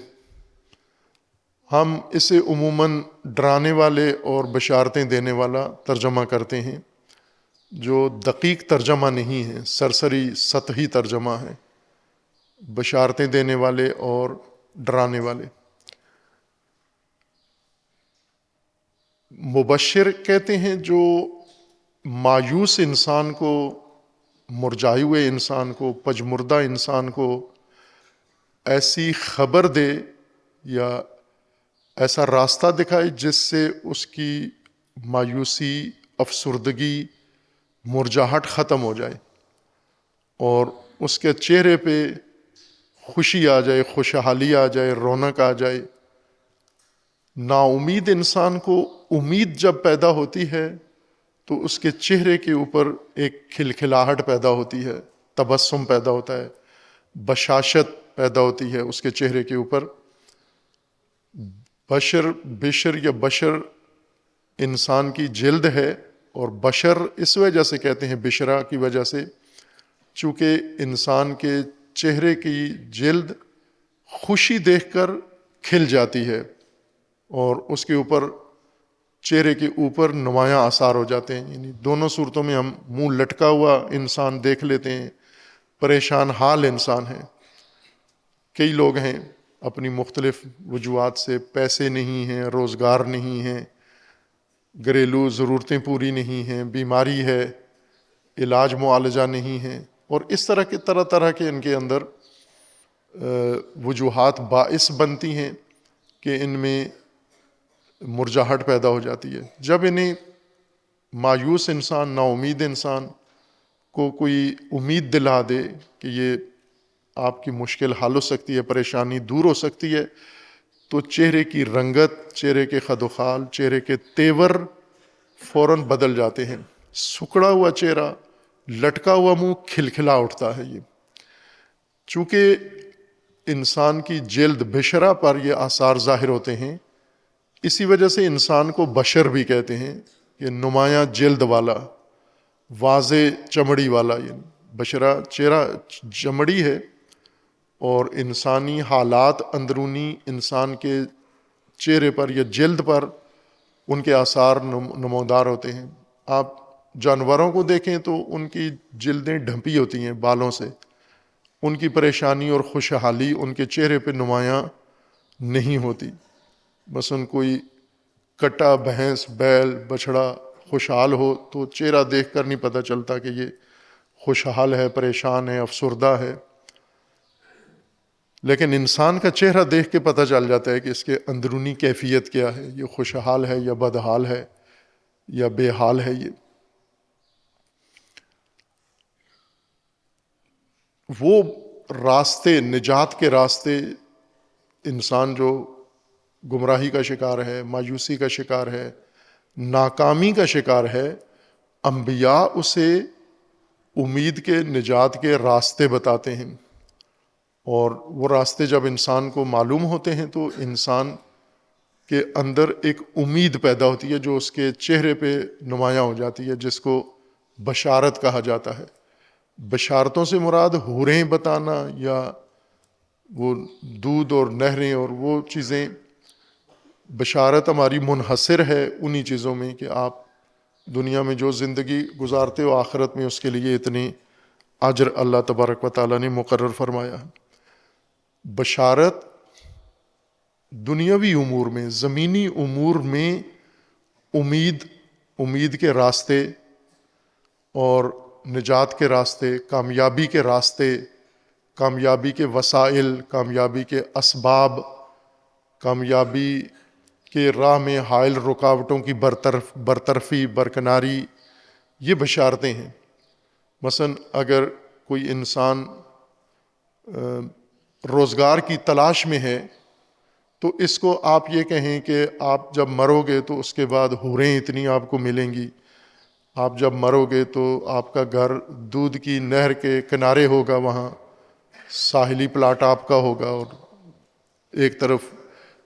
ہم اسے عموماً ڈرانے والے اور بشارتیں دینے والا ترجمہ کرتے ہیں، جو دقیق ترجمہ نہیں ہے، سرسری سطحی ترجمہ ہے، بشارتیں دینے والے اور ڈرانے والے. مبشر کہتے ہیں جو مایوس انسان کو، مرجائے ہوئے انسان کو، پجمردہ انسان کو ایسی خبر دے یا ایسا راستہ دکھائے جس سے اس کی مایوسی، افسردگی، مرجاہٹ ختم ہو جائے اور اس کے چہرے پہ خوشی آ جائے، خوشحالی آ جائے، رونق آ جائے. نا امید انسان کو امید جب پیدا ہوتی ہے تو اس کے چہرے کے اوپر ایک کھلکھلاہٹ پیدا ہوتی ہے، تبسم پیدا ہوتا ہے، بشاشت پیدا ہوتی ہے اس کے چہرے کے اوپر. بشر یا بشر انسان کی جلد ہے، اور بشر اس وجہ سے کہتے ہیں، بشرا کی وجہ سے، چونکہ انسان کے چہرے کی جلد خوشی دیکھ کر کھل جاتی ہے اور اس کے اوپر، چہرے کے اوپر نمایاں آثار ہو جاتے ہیں. یعنی دونوں صورتوں میں ہم منہ لٹکا ہوا انسان دیکھ لیتے ہیں، پریشان حال انسان ہے. کئی لوگ ہیں اپنی مختلف وجوہات سے، پیسے نہیں ہیں، روزگار نہیں ہیں، گھریلو ضرورتیں پوری نہیں ہیں، بیماری ہے، علاج معالجہ نہیں ہے، اور اس طرح کے ان کے اندر وجوہات باعث بنتی ہیں کہ ان میں مرجاہٹ پیدا ہو جاتی ہے. جب انہیں مایوس انسان، نا امید انسان کو کوئی امید دلا دے کہ یہ آپ کی مشکل حل ہو سکتی ہے، پریشانی دور ہو سکتی ہے، تو چہرے کی رنگت، چہرے کے خد و خال، چہرے کے تیور فوراً بدل جاتے ہیں. سکڑا ہوا چہرہ، لٹکا ہوا منہ کھلکھلا اٹھتا ہے. یہ چونکہ انسان کی جلد بشرا پر یہ آثار ظاہر ہوتے ہیں، اسی وجہ سے انسان کو بشر بھی کہتے ہیں، کہ نمایاں جلد والا، واضح چمڑی والا. یعنی بشرا چہرہ چمڑی ہے، اور انسانی حالات اندرونی انسان کے چہرے پر یا جلد پر ان کے آثار نمودار ہوتے ہیں. آپ جانوروں کو دیکھیں تو ان کی جلدیں ڈھمپی ہوتی ہیں بالوں سے، ان کی پریشانی اور خوشحالی ان کے چہرے پہ نمایاں نہیں ہوتی. مثلا کوئی کٹا بھینس، بیل، بچھڑا خوشحال ہو تو چہرہ دیکھ کر نہیں پتہ چلتا کہ یہ خوشحال ہے، پریشان ہے، افسردہ ہے. لیکن انسان کا چہرہ دیکھ کے پتہ چل جاتا ہے کہ اس کے اندرونی کیفیت کیا ہے، یہ خوشحال ہے یا بدحال ہے یا بے حال ہے. یہ وہ راستے، نجات کے راستے، انسان جو گمراہی کا شکار ہے، مایوسی کا شکار ہے، ناکامی کا شکار ہے، انبیاء اسے امید کے، نجات کے راستے بتاتے ہیں. اور وہ راستے جب انسان کو معلوم ہوتے ہیں تو انسان کے اندر ایک امید پیدا ہوتی ہے جو اس کے چہرے پہ نمایاں ہو جاتی ہے، جس کو بشارت کہا جاتا ہے. بشارتوں سے مراد حوریں بتانا یا وہ دودھ اور نہریں اور وہ چیزیں. بشارت ہماری منحصر ہے انہی چیزوں میں کہ آپ دنیا میں جو زندگی گزارتے ہو، آخرت میں اس کے لیے اتنی اجر اللہ تبارک و تعالیٰ نے مقرر فرمایا. بشارت دنیاوی امور میں، زمینی امور میں امید کے راستے اور نجات کے راستے، کامیابی کے راستے، کامیابی کے وسائل، کامیابی کے اسباب، کامیابی کے راہ میں حائل رکاوٹوں کی برطرفی، برکناری، یہ بشارتیں ہیں. مثلا اگر کوئی انسان روزگار کی تلاش میں ہے تو اس کو آپ یہ کہیں کہ آپ جب مرو گے تو اس کے بعد حوریں اتنی آپ کو ملیں گی، آپ جب مرو گے تو آپ کا گھر دودھ کی نہر کے کنارے ہوگا، وہاں ساحلی پلاٹ آپ کا ہوگا، اور ایک طرف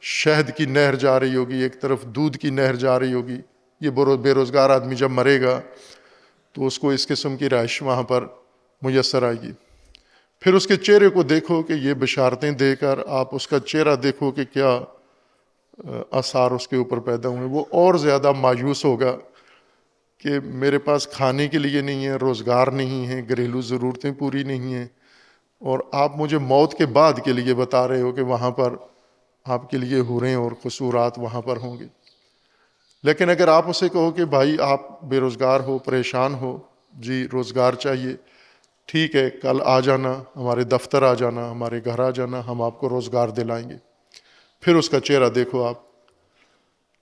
شہد کی نہر جا رہی ہوگی، ایک طرف دودھ کی نہر جا رہی ہوگی. یہ بے روزگار آدمی جب مرے گا تو اس کو اس قسم کی رہائش وہاں پر میسر آئے گی. پھر اس کے چہرے کو دیکھو کہ یہ بشارتیں دے کر آپ اس کا چہرہ دیکھو کہ کیا آثار اس کے اوپر پیدا ہوئے. وہ اور زیادہ مایوس ہوگا کہ میرے پاس کھانے کے لیے نہیں ہے، روزگار نہیں ہے، گھریلو ضرورتیں پوری نہیں ہیں، اور آپ مجھے موت کے بعد کے لیے بتا رہے ہو کہ وہاں پر آپ کے لیے حوریں اور قصورات وہاں پر ہوں گے. لیکن اگر آپ اسے کہو کہ بھائی آپ بے روزگار ہو، پریشان ہو، جی روزگار چاہیے، ٹھیک ہے کل آ جانا، ہمارے دفتر آ جانا، ہمارے گھر آ جانا، ہم آپ کو روزگار دلائیں گے. پھر اس کا چہرہ دیکھو آپ،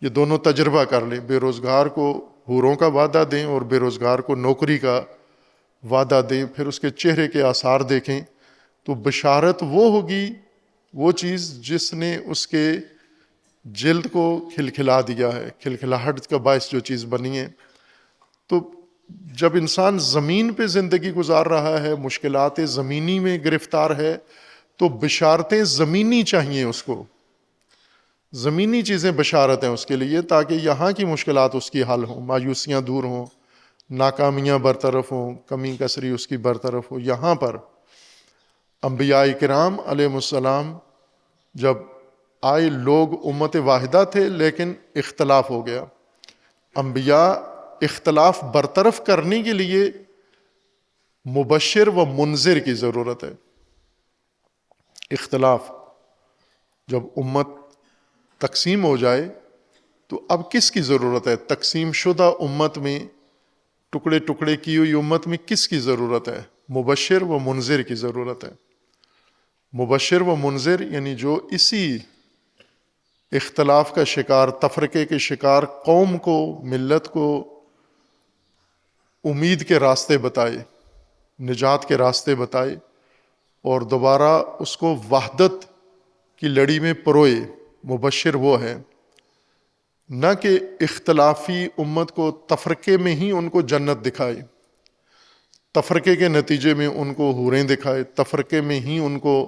یہ دونوں تجربہ کر لیں. بے روزگار کو حوروں کا وعدہ دیں اور بے روزگار کو نوکری کا وعدہ دیں، پھر اس کے چہرے کے آثار دیکھیں تو بشارت وہ ہوگی، وہ چیز جس نے اس کے جلد کو کھلکھلا دیا ہے، کھلکھلاہٹ کا باعث جو چیز بنی ہے. تو جب انسان زمین پہ زندگی گزار رہا ہے، مشکلات زمینی میں گرفتار ہے، تو بشارتیں زمینی چاہیے اس کو، زمینی چیزیں بشارت ہیں اس کے لیے، تاکہ یہاں کی مشکلات اس کی حل ہوں، مایوسیاں دور ہوں، ناکامیاں برطرف ہوں، کمی کسری اس کی برطرف ہو. یہاں پر انبیاء کرام علیہ السلام جب آئے، لوگ امت واحدہ تھے لیکن اختلاف ہو گیا. انبیاء اختلاف برطرف کرنے کے لیے مبشر و منذر کی ضرورت ہے. اختلاف جب امت تقسیم ہو جائے تو اب کس کی ضرورت ہے؟ تقسیم شدہ امت میں، ٹکڑے ٹکڑے کی ہوئی امت میں کس کی ضرورت ہے؟ مبشر و منذر کی ضرورت ہے. مبشر و منذر یعنی جو اسی اختلاف کا شکار، تفرقے کے شکار قوم کو، ملت کو امید کے راستے بتائے، نجات کے راستے بتائے، اور دوبارہ اس کو وحدت کی لڑی میں پروئے. مبشر وہ ہے، نہ کہ اختلافی امت کو تفرقے میں ہی ان کو جنت دکھائے، تفرقے کے نتیجے میں ان کو حوریں دکھائے، تفرقے میں ہی ان کو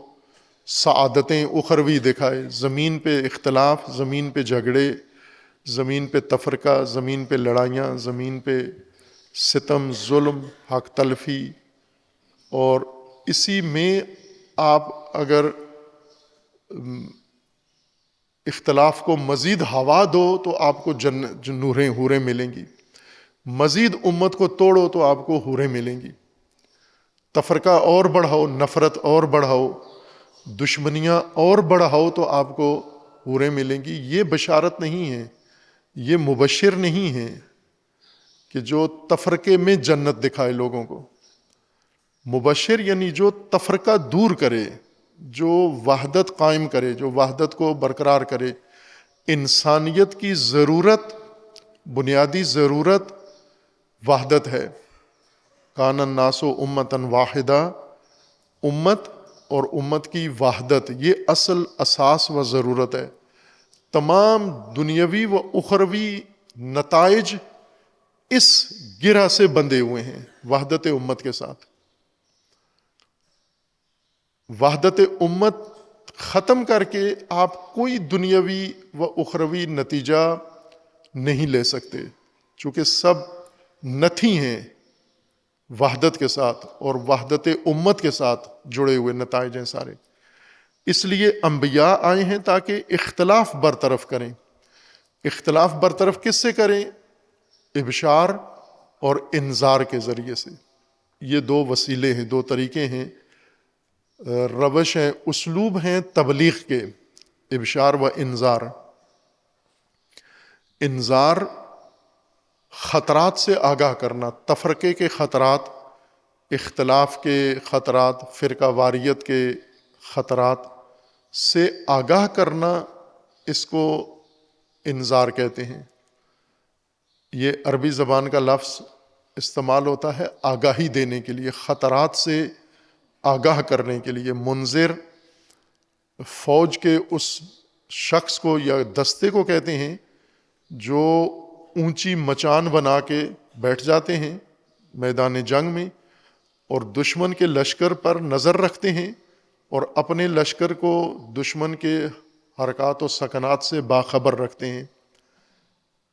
سعادتیں اخروی دکھائے. زمین پہ اختلاف، زمین پہ جھگڑے، زمین پہ تفرقہ، زمین پہ لڑائیاں، زمین پہ ستم، ظلم، حق تلفی، اور اسی میں آپ اگر اختلاف کو مزید ہوا دو تو آپ کو نوریں، حوریں ملیں گی. مزید امت کو توڑو تو آپ کو حوریں ملیں گی. تفرقہ اور بڑھاؤ، نفرت اور بڑھاؤ، دشمنیاں اور بڑھاؤ تو آپ کو حوریں ملیں گی. یہ بشارت نہیں ہے، یہ مبشر نہیں ہے کہ جو تفرقے میں جنت دکھائے لوگوں کو. مبشر یعنی جو تفرقہ دور کرے، جو وحدت قائم کرے، جو وحدت کو برقرار کرے. انسانیت کی ضرورت، بنیادی ضرورت وحدت ہے. کان الناس امتا واحدہ، امت اور امت کی وحدت، یہ اصل اساس و ضرورت ہے. تمام دنیاوی و اخروی نتائج اس گرہ سے بندھے ہوئے ہیں وحدت امت کے ساتھ. وحدت امت ختم کر کے آپ کوئی دنیاوی و اخروی نتیجہ نہیں لے سکتے، چونکہ سب نتھی ہیں وحدت کے ساتھ، اور وحدت امت کے ساتھ جڑے ہوئے نتائج ہیں سارے. اس لیے انبیاء آئے ہیں تاکہ اختلاف برطرف کریں. اختلاف برطرف کس سے کریں؟ ابشار اور انذار کے ذریعے سے. یہ دو وسیلے ہیں، دو طریقے ہیں، روش ہیں، اسلوب ہیں تبلیغ کے، ابشار و انذار. انذار خطرات سے آگاہ کرنا، تفرقے کے خطرات، اختلاف کے خطرات، فرقہ واریت کے خطرات سے آگاہ کرنا، اس کو انذار کہتے ہیں. یہ عربی زبان کا لفظ استعمال ہوتا ہے آگاہی دینے کے لیے، خطرات سے آگاہ کرنے کے لیے. منذر فوج کے اس شخص کو یا دستے کو کہتے ہیں جو اونچی مچان بنا کے بیٹھ جاتے ہیں میدان جنگ میں، اور دشمن کے لشکر پر نظر رکھتے ہیں، اور اپنے لشکر کو دشمن کے حرکات و سکنات سے باخبر رکھتے ہیں،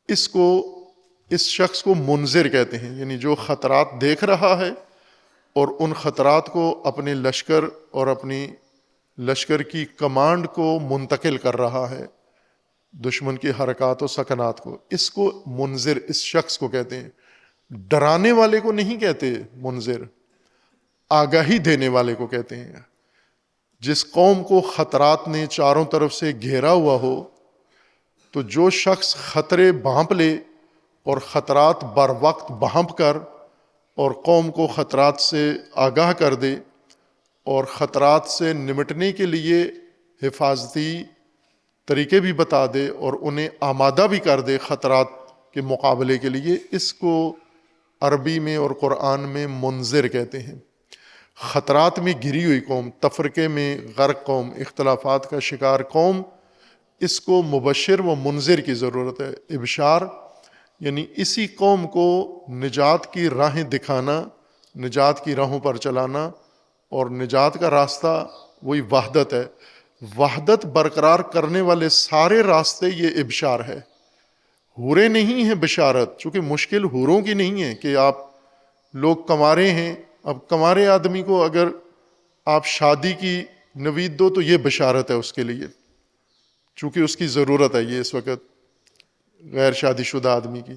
اس شخص کو منذر کہتے ہیں، یعنی جو خطرات دیکھ رہا ہے اور ان خطرات کو اپنے لشکر اور اپنی لشکر کی کمانڈ کو منتقل کر رہا ہے، دشمن کی حرکات و سکنات کو، اس کو منذر، اس شخص کو کہتے ہیں۔ ڈرانے والے کو نہیں کہتے منذر، آگاہی دینے والے کو کہتے ہیں۔ جس قوم کو خطرات نے چاروں طرف سے گھیرا ہوا ہو، تو جو شخص خطرے بھانپ لے اور خطرات بر وقت بھانپ کر اور قوم کو خطرات سے آگاہ کر دے اور خطرات سے نمٹنے کے لیے حفاظتی طریقے بھی بتا دے اور انہیں آمادہ بھی کر دے خطرات کے مقابلے کے لیے، اس کو عربی میں اور قرآن میں منذر کہتے ہیں۔ خطرات میں گھری ہوئی قوم، تفرقے میں غرق قوم، اختلافات کا شکار قوم، اس کو مبشر و منذر کی ضرورت ہے۔ ابشار یعنی اسی قوم کو نجات کی راہیں دکھانا، نجات کی راہوں پر چلانا، اور نجات کا راستہ وہی وحدت ہے۔ وحدت برقرار کرنے والے سارے راستے یہ ابشار ہے، حورے نہیں ہیں بشارت، چونکہ مشکل حوروں کی نہیں ہے کہ آپ لوگ کنوارے ہیں، اب کنوارے آدمی کو اگر آپ شادی کی نوید دو تو یہ بشارت ہے اس کے لیے، چونکہ اس کی ضرورت ہے یہ اس وقت غیر شادی شدہ آدمی کی۔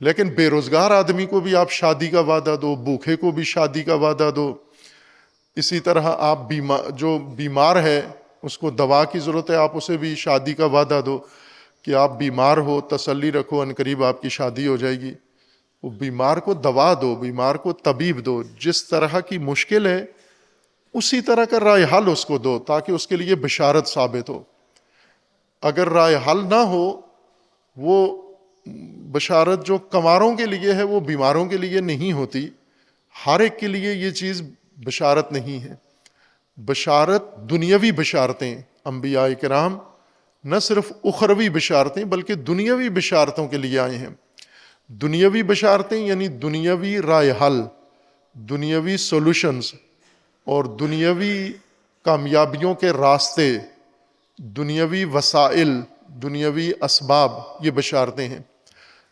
لیکن بے روزگار آدمی کو بھی آپ شادی کا وعدہ دو، بھوکے کو بھی شادی کا وعدہ دو، اسی طرح آپ جو بیمار ہے اس کو دوا کی ضرورت ہے، آپ اسے بھی شادی کا وعدہ دو کہ آپ بیمار ہو، تسلی رکھو، عنقریب آپ کی شادی ہو جائے گی۔ وہ بیمار کو دوا دو، بیمار کو طبیب دو، جس طرح کی مشکل ہے اسی طرح کا رائے حل اس کو دو تاکہ اس کے لیے بشارت ثابت ہو۔ اگر رائے حل نہ ہو، وہ بشارت جو کنواروں کے لیے ہے وہ بیماروں کے لیے نہیں ہوتی، ہر ایک کے لیے یہ چیز بشارت نہیں ہے۔ بشارت دنیاوی بشارتیں، انبیاء کرام نہ صرف اخروی بشارتیں بلکہ دنیاوی بشارتوں کے لیے آئے ہیں۔ دنیاوی بشارتیں یعنی دنیاوی رائے حل، دنیاوی سولوشنز اور دنیاوی کامیابیوں کے راستے، دنیاوی وسائل، دنیاوی اسباب، یہ بشارتیں ہیں۔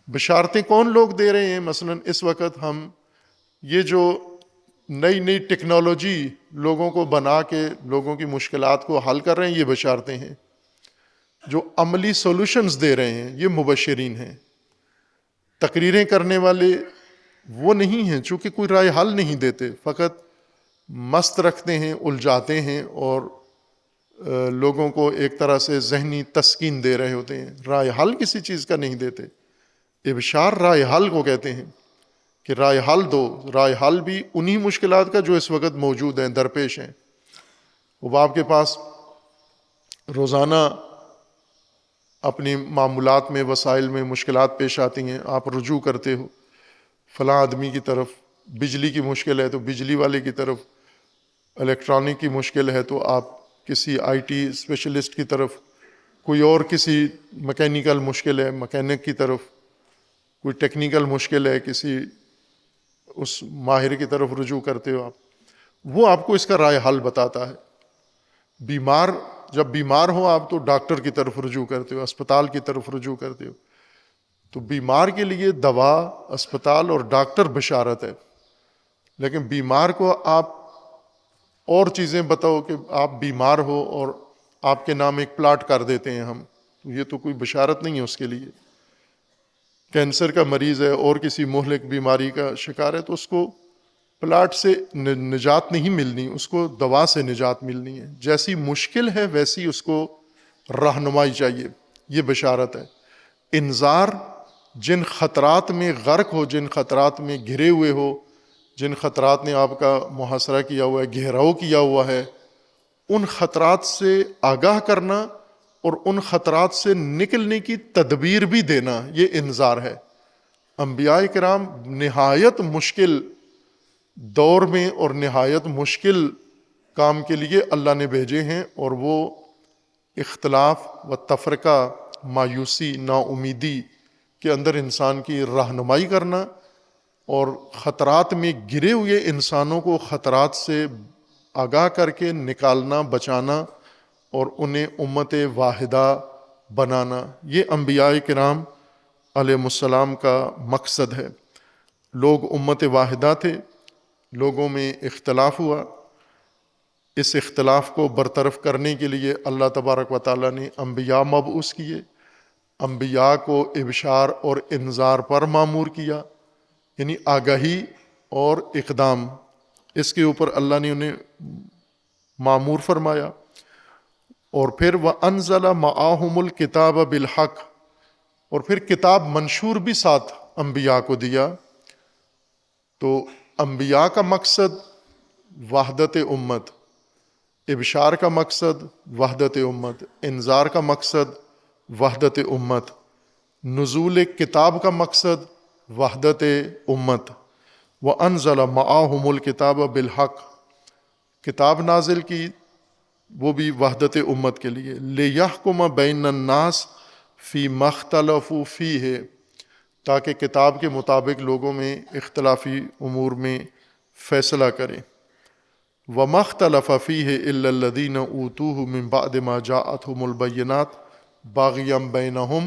بشارتیں کون لوگ دے رہے ہیں؟ مثلا اس وقت ہم یہ جو نئی ٹیکنالوجی لوگوں کو بنا کے لوگوں کی مشکلات کو حل کر رہے ہیں، یہ بشارتیں ہیں۔ جو عملی سولوشنز دے رہے ہیں یہ مبشرین ہیں۔ تقریریں کرنے والے وہ نہیں ہیں، چونکہ کوئی رائے حل نہیں دیتے، فقط مست رکھتے ہیں، الجھاتے ہیں اور لوگوں کو ایک طرح سے ذہنی تسکین دے رہے ہوتے ہیں، رائے حل کسی چیز کا نہیں دیتے۔ ابشار رائے حل کو کہتے ہیں کہ رائے حل دو، رائے حل بھی انہی مشکلات کا جو اس وقت موجود ہیں، درپیش ہیں۔ وہ آپ کے پاس روزانہ اپنی معمولات میں، وسائل میں مشکلات پیش آتی ہیں، آپ رجوع کرتے ہو فلاں آدمی کی طرف، بجلی کی مشکل ہے تو بجلی والے کی طرف، الیکٹرانک کی مشکل ہے تو آپ کسی آئی ٹی اسپیشلسٹ کی طرف، کوئی اور کسی مکینیکل مشکل ہے مکینک کی طرف، کوئی ٹیکنیکل مشکل ہے کسی اس ماہر کی طرف رجوع کرتے ہو آپ، وہ آپ کو اس کا رائے حل بتاتا ہے۔ جب بیمار ہو آپ تو ڈاکٹر کی طرف رجوع کرتے ہو، اسپتال کی طرف رجوع کرتے ہو، تو بیمار کے لیے دوا، اسپتال اور ڈاکٹر بشارت ہے۔ لیکن بیمار کو آپ اور چیزیں بتاؤ کہ آپ بیمار ہو اور آپ کے نام ایک پلاٹ کر دیتے ہیں ہم، تو یہ تو کوئی بشارت نہیں ہے اس کے لیے۔ کینسر کا مریض ہے اور کسی مہلک بیماری کا شکار ہے تو اس کو پلاٹ سے نجات نہیں ملنی، اس کو دوا سے نجات ملنی ہے۔ جیسی مشکل ہے ویسی اس کو رہنمائی چاہیے، یہ بشارت ہے۔ انذار جن خطرات میں غرق ہو، جن خطرات میں گھرے ہوئے ہو، جن خطرات نے آپ کا محاصرہ کیا ہوا ہے، گھیراؤ کیا ہوا ہے، ان خطرات سے آگاہ کرنا اور ان خطرات سے نکلنے کی تدبیر بھی دینا، یہ انذار ہے۔ انبیاء کرام نہایت مشکل دور میں اور نہایت مشکل کام کے لیے اللہ نے بھیجے ہیں، اور وہ اختلاف و تفرقہ، مایوسی، نا امیدی کے اندر انسان کی رہنمائی کرنا اور خطرات میں گرے ہوئے انسانوں کو خطرات سے آگاہ کر کے نکالنا، بچانا اور انہیں امت واحدہ بنانا، یہ انبیاء کرام علیہ السلام کا مقصد ہے۔ لوگ امت واحدہ تھے، لوگوں میں اختلاف ہوا، اس اختلاف کو برطرف کرنے کے لیے اللہ تبارک و تعالیٰ نے انبیاء مبعوث کیے، انبیاء کو ابشار اور انذار پر مامور کیا، یعنی آگاہی اور اقدام، اس کے اوپر اللہ نے انہیں مامور فرمایا۔ اور پھر وَأَنزَلَ مَعَهُمُ الْكِتَابَ بِالْحَقِّ، اور پھر کتاب منشور بھی ساتھ انبیاء کو دیا۔ تو انبیاء کا مقصد وحدت امت، ابشار کا مقصد وحدت امت، انذار کا مقصد وحدت امت، نزول کتاب کا مقصد وحدت امت۔ وَأَنزَلَ مَعَهُمُ الْكِتَابَ بِالْحَقِّ، کتاب نازل کی وہ بھی وحدت امت کے لیے، لِيَحْكُمَ بَيْنَ النَّاسِ فِي مَا اخْتَلَفُوا فِيهِ، تاکہ کتاب کے مطابق لوگوں میں اختلافی امور میں فیصلہ کریں۔ وَمَا اخْتَلَفَ فِيهِ إِلَّا الَّذِينَ أُوتُوهُ مِن بَعْدِ مَا جَاءَتْهُمُ الْبَيِّنَاتُ بَاغِيًا بَيْنَهُمْ،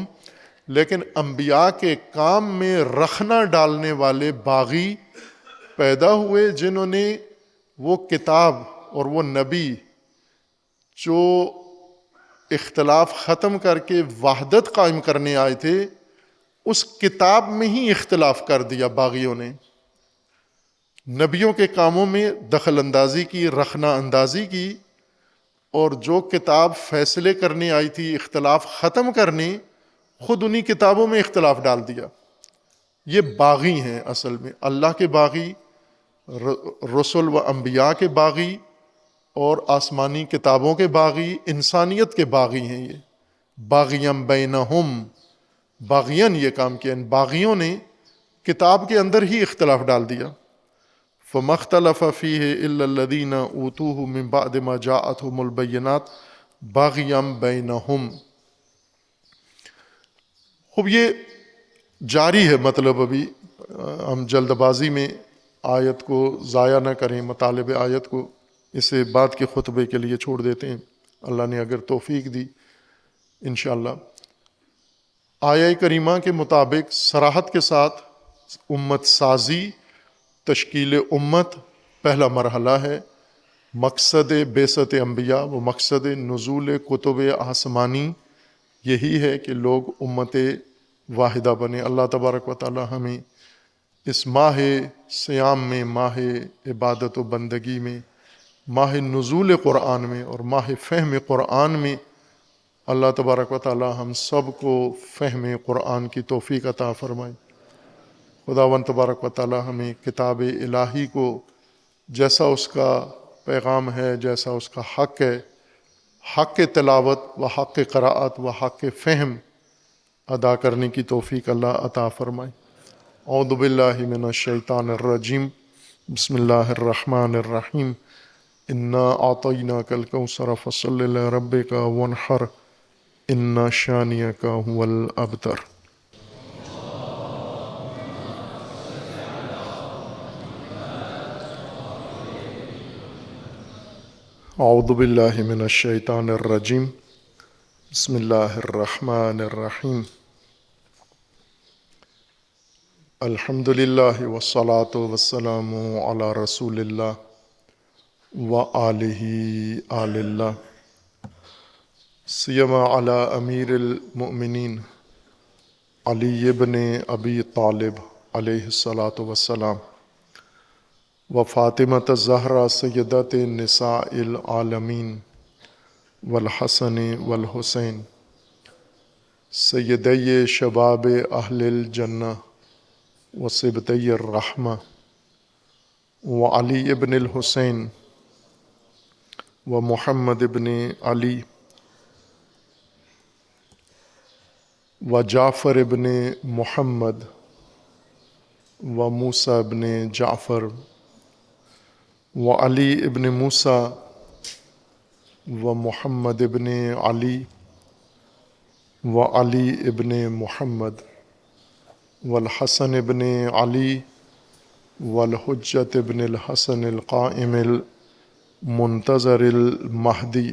لیکن انبیاء کے کام میں رخنہ ڈالنے والے باغی پیدا ہوئے، جنہوں نے وہ کتاب اور وہ نبی جو اختلاف ختم کر کے وحدت قائم کرنے آئے تھے، اس کتاب میں ہی اختلاف کر دیا باغیوں نے، نبیوں کے کاموں میں دخل اندازی کی، رخنہ اندازی کی، اور جو کتاب فیصلے کرنے آئی تھی، اختلاف ختم کرنے، خود انہی کتابوں میں اختلاف ڈال دیا۔ یہ باغی ہیں اصل میں، اللہ کے باغی، رسل و انبیاء کے باغی، اور آسمانی کتابوں کے باغی، انسانیت کے باغی ہیں یہ۔ باغیم بینہم، باغین یہ کام کیا، ان باغیوں نے کتاب کے اندر ہی اختلاف ڈال دیا۔ فَمَا اخْتَلَفَ فِيهِ إِلَّا الَّذِينَ أُوتُوهُ مِن بَعْدِ مَا جَاءَتْهُمُ الْبَيِّنَاتُ بَاغِيًا بَيْنَهُمْ۔ خوب یہ جاری ہے، مطلب ابھی ہم جلد بازی میں آیت کو ضائع نہ کریں، مطالب آیت کو اسے بعد کے خطبے کے لیے چھوڑ دیتے ہیں، اللہ نے اگر توفیق دی انشاءاللہ۔ آیہ کریمہ کے مطابق صراحت کے ساتھ امت سازی، تشکیل امت پہلا مرحلہ ہے۔ مقصد بعثت انبیاء و مقصد نزول کتب آسمانی یہی ہے کہ لوگ امت واحدہ بنے۔ اللہ تبارک و تعالی ہمیں اس ماہ صیام میں، ماہ عبادت و بندگی میں، ماہ نزول قرآن میں اور ماہ فہم قرآن میں، اللہ تبارک و تعالی ہم سب کو فہم قرآن کی توفیق عطا فرمائے۔ خداوند تبارک و تعالی ہمیں کتاب الہی کو جیسا اس کا پیغام ہے، جیسا اس کا حق ہے، حق تلاوت و حق قراءت و حق فہم ادا کرنے کی توفیق اللہ عطا فرمائے۔ اعوذ باللہ من الشیطان الرجیم، بسم اللہ الرحمن الرحیم۔ انا اعطیناک الکوثر فصل لربک وانحر ان شانئک هو الابتر۔ اعوذ باللہ من الشیطان الرجیم، بسم اللہ الرحمن الرحیم۔ الحمد للہ والصلاة والسلام علی رسول اللہ وآلہ آل اللہ، سیما علی امیر المؤمنین علی بن ابی طالب علیہ الصلاۃ والسلام، و فاطمۃ الزہرا سیدۃ نساء العالمین، والحسن والحسین سیدی شباب اہل الجنہ و صبطی الرحمہ، وعلی ابن الحسین و محمد ابن علی و جعفر ابن محمد و موسیٰ ابن جعفر و علی ابن موسیٰ و محمد ابن علی و علی ابن محمد والحسن ابن علی والحجت ابن الحسن القائم المنتظر المہدی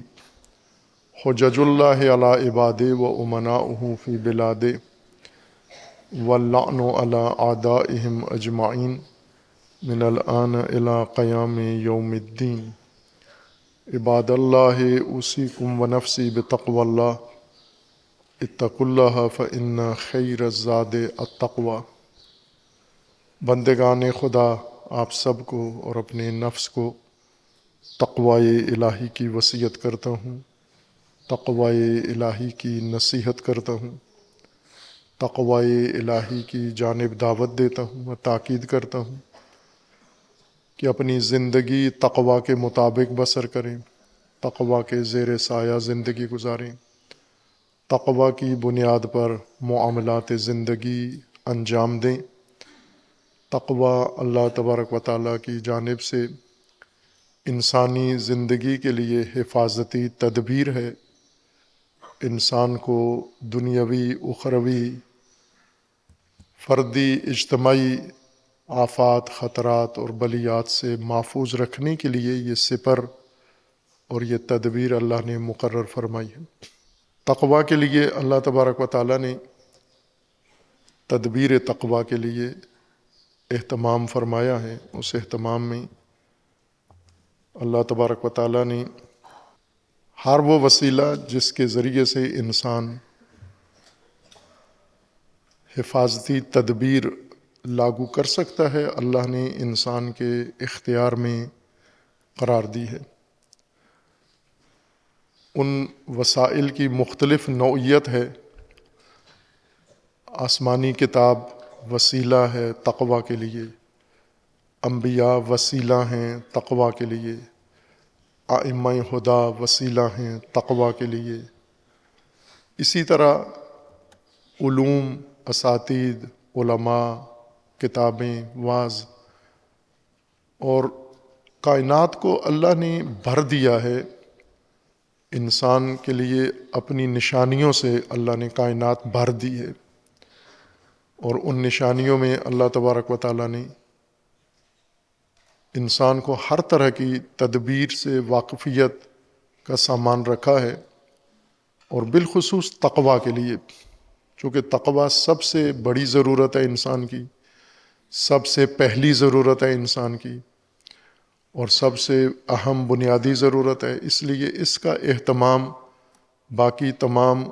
حجج اللہ علی عباد و امناؤہ فی بلاد واللعن علی اعدائہم اجمعین من الآن الی قیام یوم الدین۔ عباد اللہ اوصیکم و نفسی بتقوی اللہ، اتقوا اللہ فإن خیر الزاد التقوی۔ بندگان خدا، آپ سب کو اور اپنے نفس کو تقوی الہی کی وصیت کرتا ہوں، تقوی الہی کی نصیحت کرتا ہوں، تقوی الہی کی جانب دعوت دیتا ہوں اور تاکید کرتا ہوں کہ اپنی زندگی تقوی کے مطابق بسر کریں، تقوی کے زیر سایہ زندگی گزاریں، تقوی کی بنیاد پر معاملات زندگی انجام دیں۔ تقوی اللہ تبارک و تعالیٰ کی جانب سے انسانی زندگی کے لیے حفاظتی تدبیر ہے، انسان کو دنیاوی اخروی فردی اجتماعی آفات خطرات اور بلیات سے محفوظ رکھنے کے لیے یہ سپر اور یہ تدبیر اللہ نے مقرر فرمائی ہے۔ تقوی کے لیے اللہ تبارک و تعالیٰ نے تدبیر تقوی کے لیے اہتمام فرمایا ہے۔ اس اہتمام میں اللہ تبارک و تعالیٰ نے ہر وہ وسیلہ جس کے ذریعے سے انسان حفاظتی تدبیر لاگو کر سکتا ہے، اللہ نے انسان کے اختیار میں قرار دی ہے۔ ان وسائل کی مختلف نوعیت ہے۔ آسمانی کتاب وسیلہ ہے تقوی کے لیے، انبیاء وسیلہ ہیں تقوی کے لیے، ائمہ ہدی وسیلہ ہیں تقوی کے لیے۔ اسی طرح علوم، اساتید، علماء، کتابیں، وعظ اور کائنات کو اللہ نے بھر دیا ہے۔ انسان کے لیے اپنی نشانیوں سے اللہ نے کائنات بھر دی ہے، اور ان نشانیوں میں اللہ تبارک و تعالیٰ نے انسان کو ہر طرح کی تدبیر سے واقفیت کا سامان رکھا ہے، اور بالخصوص تقوی کے لیے، چونکہ تقوی سب سے بڑی ضرورت ہے انسان کی، سب سے پہلی ضرورت ہے انسان کی، اور سب سے اہم بنیادی ضرورت ہے۔ اس لیے اس کا اہتمام باقی تمام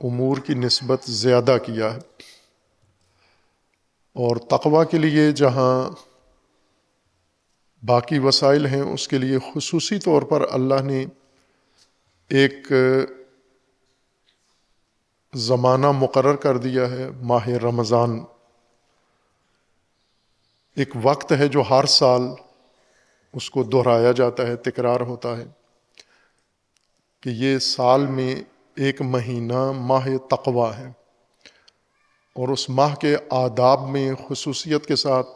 امور کی نسبت زیادہ کیا ہے۔ اور تقوی کے لیے جہاں باقی وسائل ہیں، اس کے لیے خصوصی طور پر اللہ نے ایک زمانہ مقرر کر دیا ہے، ماہ رمضان۔ ایک وقت ہے جو ہر سال اس کو دہرایا جاتا ہے، تکرار ہوتا ہے کہ یہ سال میں ایک مہینہ ماہ تقوی ہے، اور اس ماہ کے آداب میں خصوصیت کے ساتھ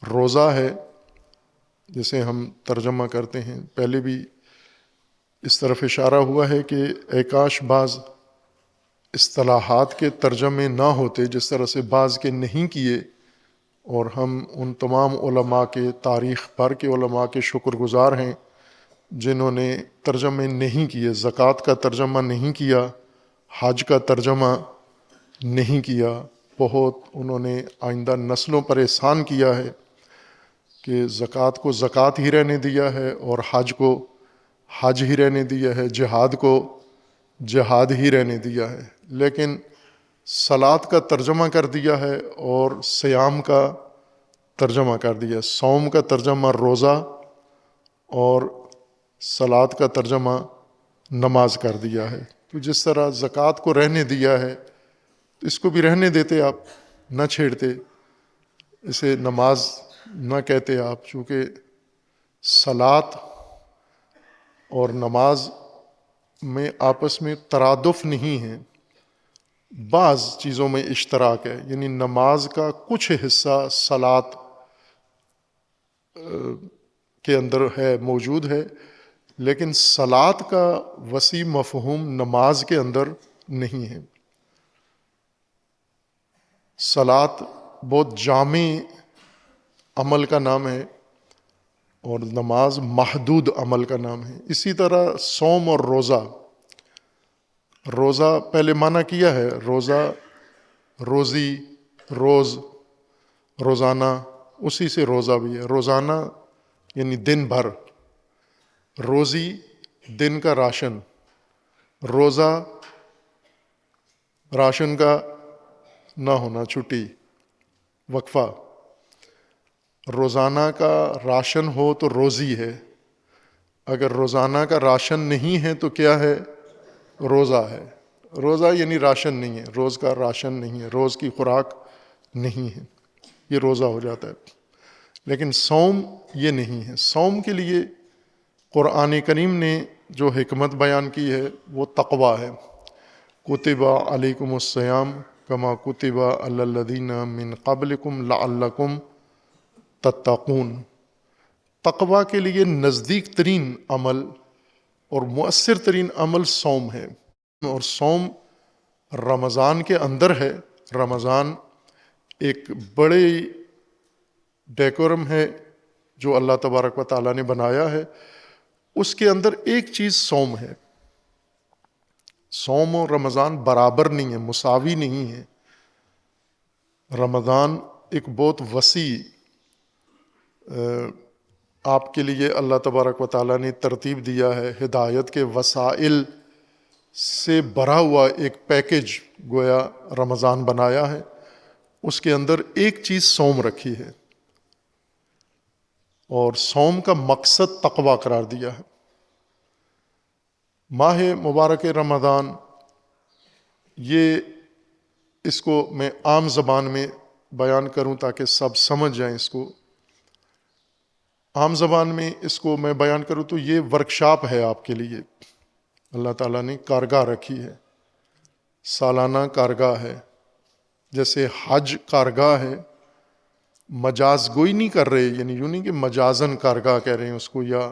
روزہ ہے، جسے ہم ترجمہ کرتے ہیں۔ پہلے بھی اس طرف اشارہ ہوا ہے کہ اے کاش بعض اصطلاحات کے ترجمے نہ ہوتے جس طرح سے بعض کے نہیں کیے، اور ہم ان تمام علماء کے، تاریخ بھر کے علماء کے شکر گزار ہیں جنہوں نے ترجمے نہیں کیے، زکوٰۃ کا ترجمہ نہیں کیا، حج کا ترجمہ نہیں کیا۔ بہت انہوں نے آئندہ نسلوں پر احسان کیا ہے کہ زکوٰۃ کو زکوٰۃ ہی رہنے دیا ہے، اور حج کو حج ہی رہنے دیا ہے، جہاد کو جہاد ہی رہنے دیا ہے، لیکن صلاۃ کا ترجمہ کر دیا ہے اور صیام کا ترجمہ کر دیا۔ صوم کا ترجمہ روزہ اور صلاۃ کا ترجمہ نماز کر دیا ہے۔ تو جس طرح زکوٰۃ کو رہنے دیا ہے تو اس کو بھی رہنے دیتے، آپ نہ چھیڑتے، اسے نماز نہ کہتے آپ، چونکہ صلاۃ اور نماز میں آپس میں ترادف نہیں ہے، بعض چیزوں میں اشتراک ہے، یعنی نماز کا کچھ حصہ صلاۃ کے اندر ہے، موجود ہے، لیکن صلاۃ کا وسیع مفہوم نماز کے اندر نہیں ہے۔ صلاۃ بہت جامع عمل کا نام ہے، اور نماز محدود عمل کا نام ہے۔ اسی طرح صوم اور روزہ، روزہ پہلے معنی کیا ہے، روزہ روزی، روز، روزانہ، اسی سے روزہ بھی ہے۔ روزانہ یعنی دن بھر، روزی دن کا راشن، روزہ راشن کا نہ ہونا، چھٹی، وقفہ۔ روزانہ کا راشن ہو تو روزی ہے، اگر روزانہ کا راشن نہیں ہے تو کیا ہے؟ روزہ ہے۔ روزہ یعنی راشن نہیں ہے، روز کا راشن نہیں ہے، روز کی خوراک نہیں ہے، یہ روزہ ہو جاتا ہے۔ لیکن صوم یہ نہیں ہے۔ صوم کے لیے قرآن کریم نے جو حکمت بیان کی ہے وہ تقویٰ ہے۔ کتب علیکم الصیام کما کتب علی الذین من قبلکم لعلکم تتقون۔ تقویٰ کے لیے نزدیک ترین عمل اور مؤثر ترین عمل صوم ہے، اور صوم رمضان کے اندر ہے۔ رمضان ایک بڑے ڈیکورم ہے جو اللہ تبارک و تعالیٰ نے بنایا ہے، اس کے اندر ایک چیز صوم ہے۔ صوم اور رمضان برابر نہیں ہے، مساوی نہیں ہے۔ رمضان ایک بہت وسیع آپ کے لیے اللہ تبارک و تعالیٰ نے ترتیب دیا ہے، ہدایت کے وسائل سے بھرا ہوا ایک پیکج گویا رمضان بنایا ہے، اس کے اندر ایک چیز صوم رکھی ہے، اور صوم کا مقصد تقویٰ قرار دیا ہے۔ ماہ مبارک رمضان، یہ اس کو میں عام زبان میں بیان کروں تاکہ سب سمجھ جائیں اس کو۔ عام زبان میں اس کو میں بیان کروں تو یہ ورکشاپ ہے آپ کے لیے۔ اللہ تعالیٰ نے کارگاہ رکھی ہے، سالانہ کارگاہ ہے، جیسے حج کارگاہ ہے۔ مجاز گوئی نہیں کر رہے، یعنی یوں نہیں کہ مجازن کارگاہ کہہ رہے ہیں اس کو یا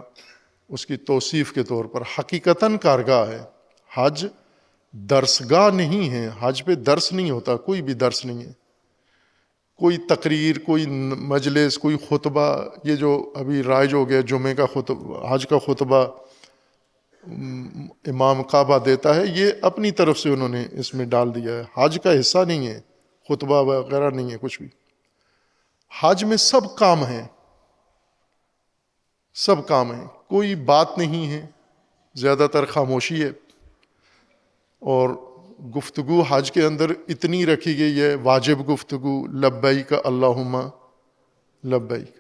اس کی توصیف کے طور پر، حقیقتاً کارگاہ ہے۔ حج درسگاہ نہیں ہے، حج پہ درس نہیں ہوتا، کوئی بھی درس نہیں ہے، کوئی تقریر، کوئی مجلس، کوئی خطبہ۔ یہ جو ابھی رائج ہو گیا جمعے کا خطبہ، حج کا خطبہ امام کعبہ دیتا ہے، یہ اپنی طرف سے انہوں نے اس میں ڈال دیا ہے، حج کا حصہ نہیں ہے، خطبہ وغیرہ نہیں ہے کچھ بھی۔ حج میں سب کام ہیں، سب کام ہیں، کوئی بات نہیں ہے، زیادہ تر خاموشی ہے، اور گفتگو حج کے اندر اتنی رکھی گئی ہے، واجب گفتگو، لبیک اللہم لبیک،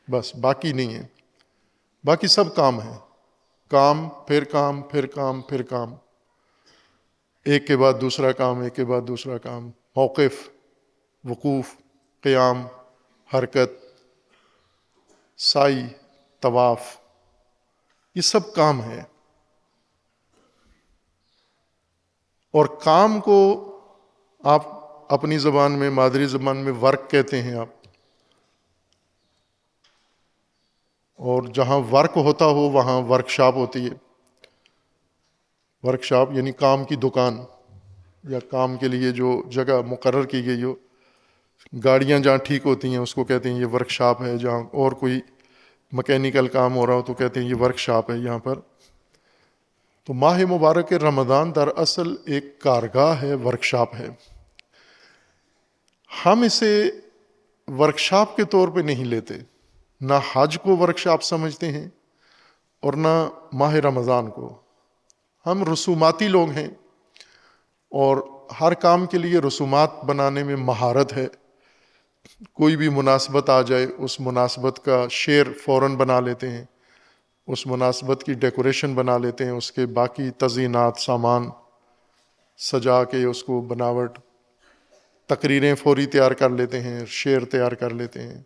بس، باقی نہیں ہے۔ باقی سب کام ہیں، کام پھر کام پھر کام پھر کام، ایک کے بعد دوسرا کام، ایک کے بعد دوسرا کام، موقف، وقوف، قیام، حرکت، سعی، طواف، یہ سب کام ہے۔ اور کام کو آپ اپنی زبان میں، مادری زبان میں ورک کہتے ہیں آپ، اور جہاں ورک ہوتا ہو وہاں ورکشاپ ہوتی ہے۔ ورکشاپ یعنی کام کی دکان، یا کام کے لیے جو جگہ مقرر کی گئی ہو۔ گاڑیاں جہاں ٹھیک ہوتی ہیں اس کو کہتے ہیں یہ ورکشاپ ہے، جہاں اور کوئی مکینیکل کام ہو رہا ہو تو کہتے ہیں یہ ورکشاپ ہے یہاں پر۔ تو ماہ مبارک رمضان دراصل ایک کارگاہ ہے، ورکشاپ ہے۔ ہم اسے ورکشاپ کے طور پہ نہیں لیتے، نہ حج کو ورکشاپ سمجھتے ہیں اور نہ ماہ رمضان کو۔ ہم رسوماتی لوگ ہیں، اور ہر کام کے لیے رسومات بنانے میں مہارت ہے۔ کوئی بھی مناسبت آ جائے، اس مناسبت کا شعر فوراً بنا لیتے ہیں، اس مناسبت کی ڈیکوریشن بنا لیتے ہیں، اس کے باقی تزئینات، سامان سجا کے اس کو بناوٹ، تقریریں فوری تیار کر لیتے ہیں، شعر تیار کر لیتے ہیں،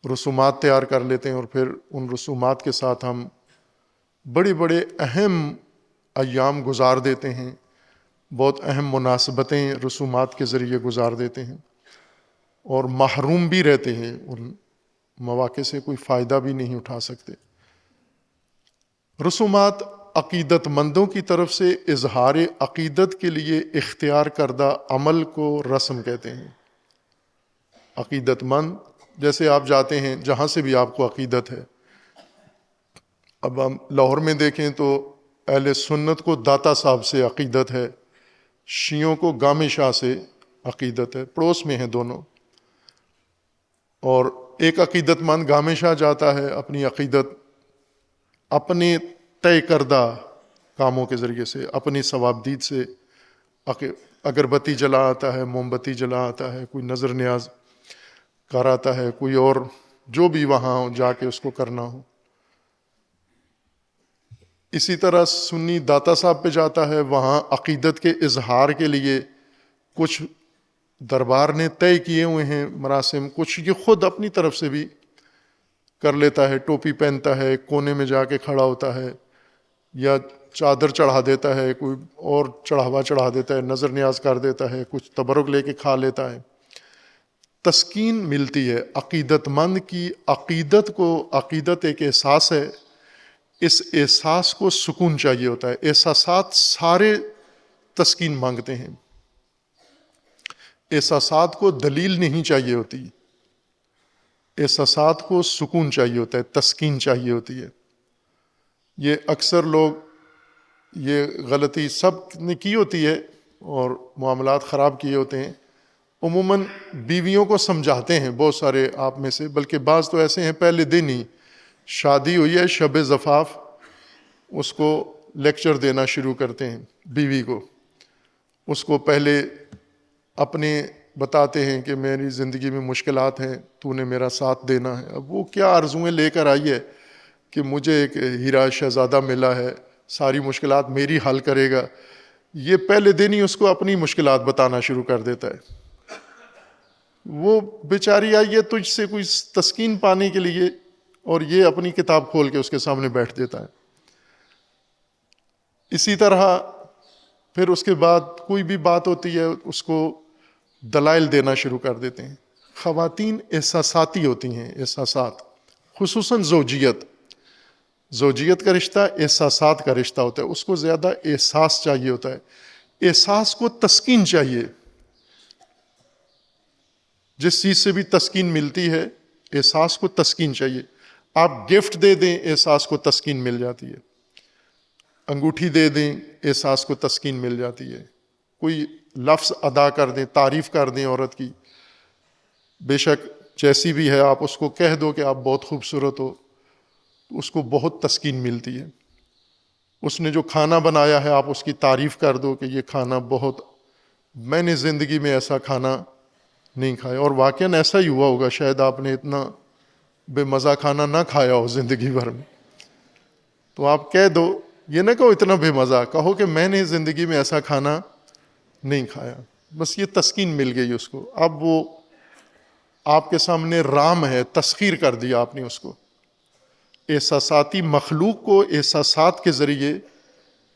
رسومات تیار کر لیتے ہیں، اور پھر ان رسومات کے ساتھ ہم بڑے بڑے اہم ایام گزار دیتے ہیں، بہت اہم مناسبتیں رسومات کے ذریعے گزار دیتے ہیں، اور محروم بھی رہتے ہیں، ان مواقع سے کوئی فائدہ بھی نہیں اٹھا سکتے۔ رسومات عقیدت مندوں کی طرف سے اظہار عقیدت کے لیے اختیار کردہ عمل کو رسم کہتے ہیں۔ عقیدت مند، جیسے آپ جاتے ہیں جہاں سے بھی آپ کو عقیدت ہے، اب ہم لاہور میں دیکھیں تو اہل سنت کو داتا صاحب سے عقیدت ہے، شیعوں کو گام شاہ سے عقیدت ہے، پڑوس میں ہیں دونوں. اور ایک عقیدت مند گام شاہ جاتا ہے اپنی عقیدت اپنے طے کردہ کاموں کے ذریعے سے، اپنی ثوابدید سے، اگربتی جلا آتا ہے، موم بتی جلا آتا ہے، کوئی نظر نیاز کراتا ہے، کوئی اور جو بھی وہاں جا کے اس کو کرنا ہو. اسی طرح سنی داتا صاحب پہ جاتا ہے، وہاں عقیدت کے اظہار کے لیے کچھ دربار نے طے کیے ہوئے ہیں مراسم، کچھ یہ خود اپنی طرف سے بھی کر لیتا ہے. ٹوپی پہنتا ہے، کونے میں جا کے کھڑا ہوتا ہے، یا چادر چڑھا دیتا ہے، کوئی اور چڑھاوا چڑھا دیتا ہے، نظر نیاز کر دیتا ہے، کچھ تبرک لے کے کھا لیتا ہے. تسکین ملتی ہے عقیدت مند کی. عقیدت ایک احساس ہے، اس احساس کو سکون چاہیے ہوتا ہے. احساسات سارے تسکین مانگتے ہیں، احساسات کو دلیل نہیں چاہیے ہوتی، احساسات کو سکون چاہیے ہوتا ہے، تسکین چاہیے ہوتی ہے. یہ اکثر لوگ یہ غلطی سب نے کی ہوتی ہے اور معاملات خراب کیے ہوتے ہیں. عموماً بیویوں کو سمجھاتے ہیں بہت سارے آپ میں سے، بلکہ بعض تو ایسے ہیں پہلے دن ہی شادی ہوئی ہے، شب زفاف، اس کو لیکچر دینا شروع کرتے ہیں بیوی کو. اس کو پہلے اپنے بتاتے ہیں کہ میری زندگی میں مشکلات ہیں، تو نے میرا ساتھ دینا ہے. اب وہ کیا آرزویں لے کر آئی ہے کہ مجھے ایک ہیرا شہزادہ ملا ہے، ساری مشکلات میری حل کرے گا. یہ پہلے دن ہی اس کو اپنی مشکلات بتانا شروع کر دیتا ہے. وہ بیچاری آئی ہے تجھ سے کوئی تسکین پانے کے لیے، اور یہ اپنی کتاب کھول کے اس کے سامنے بیٹھ دیتا ہے. اسی طرح پھر اس کے بعد کوئی بھی بات ہوتی ہے اس کو دلائل دینا شروع کر دیتے ہیں. خواتین احساساتی ہوتی ہیں، احساسات، خصوصاً زوجیت کا رشتہ احساسات کا رشتہ ہوتا ہے. اس کو زیادہ احساس چاہیے ہوتا ہے، احساس کو تسکین چاہیے. جس چیز سے بھی تسکین ملتی ہے، احساس کو تسکین چاہیے. آپ گفٹ دے دیں، احساس کو تسکین مل جاتی ہے. انگوٹھی دے دیں، احساس کو تسکین مل جاتی ہے. کوئی لفظ ادا کر دیں، تعریف کر دیں عورت کی، بے شک جیسی بھی ہے، آپ اس کو کہہ دو کہ آپ بہت خوبصورت ہو، اس کو بہت تسکین ملتی ہے. اس نے جو کھانا بنایا ہے، آپ اس کی تعریف کر دو کہ یہ کھانا بہت، میں نے زندگی میں ایسا کھانا نہیں کھایا. اور واقعاً ایسا ہی ہوا ہوگا، شاید آپ نے اتنا بے مزہ کھانا نہ کھایا ہو زندگی بھر میں. تو آپ کہہ دو، یہ نہ کہو اتنا بے مزہ، کہو کہ میں نے زندگی میں ایسا کھانا نہیں کھایا. بس یہ تسکین مل گئی اس کو. اب وہ آپ کے سامنے رام ہے، تسخیر کر دیا آپ نے اس کو. احساساتی مخلوق کو احساسات کے ذریعے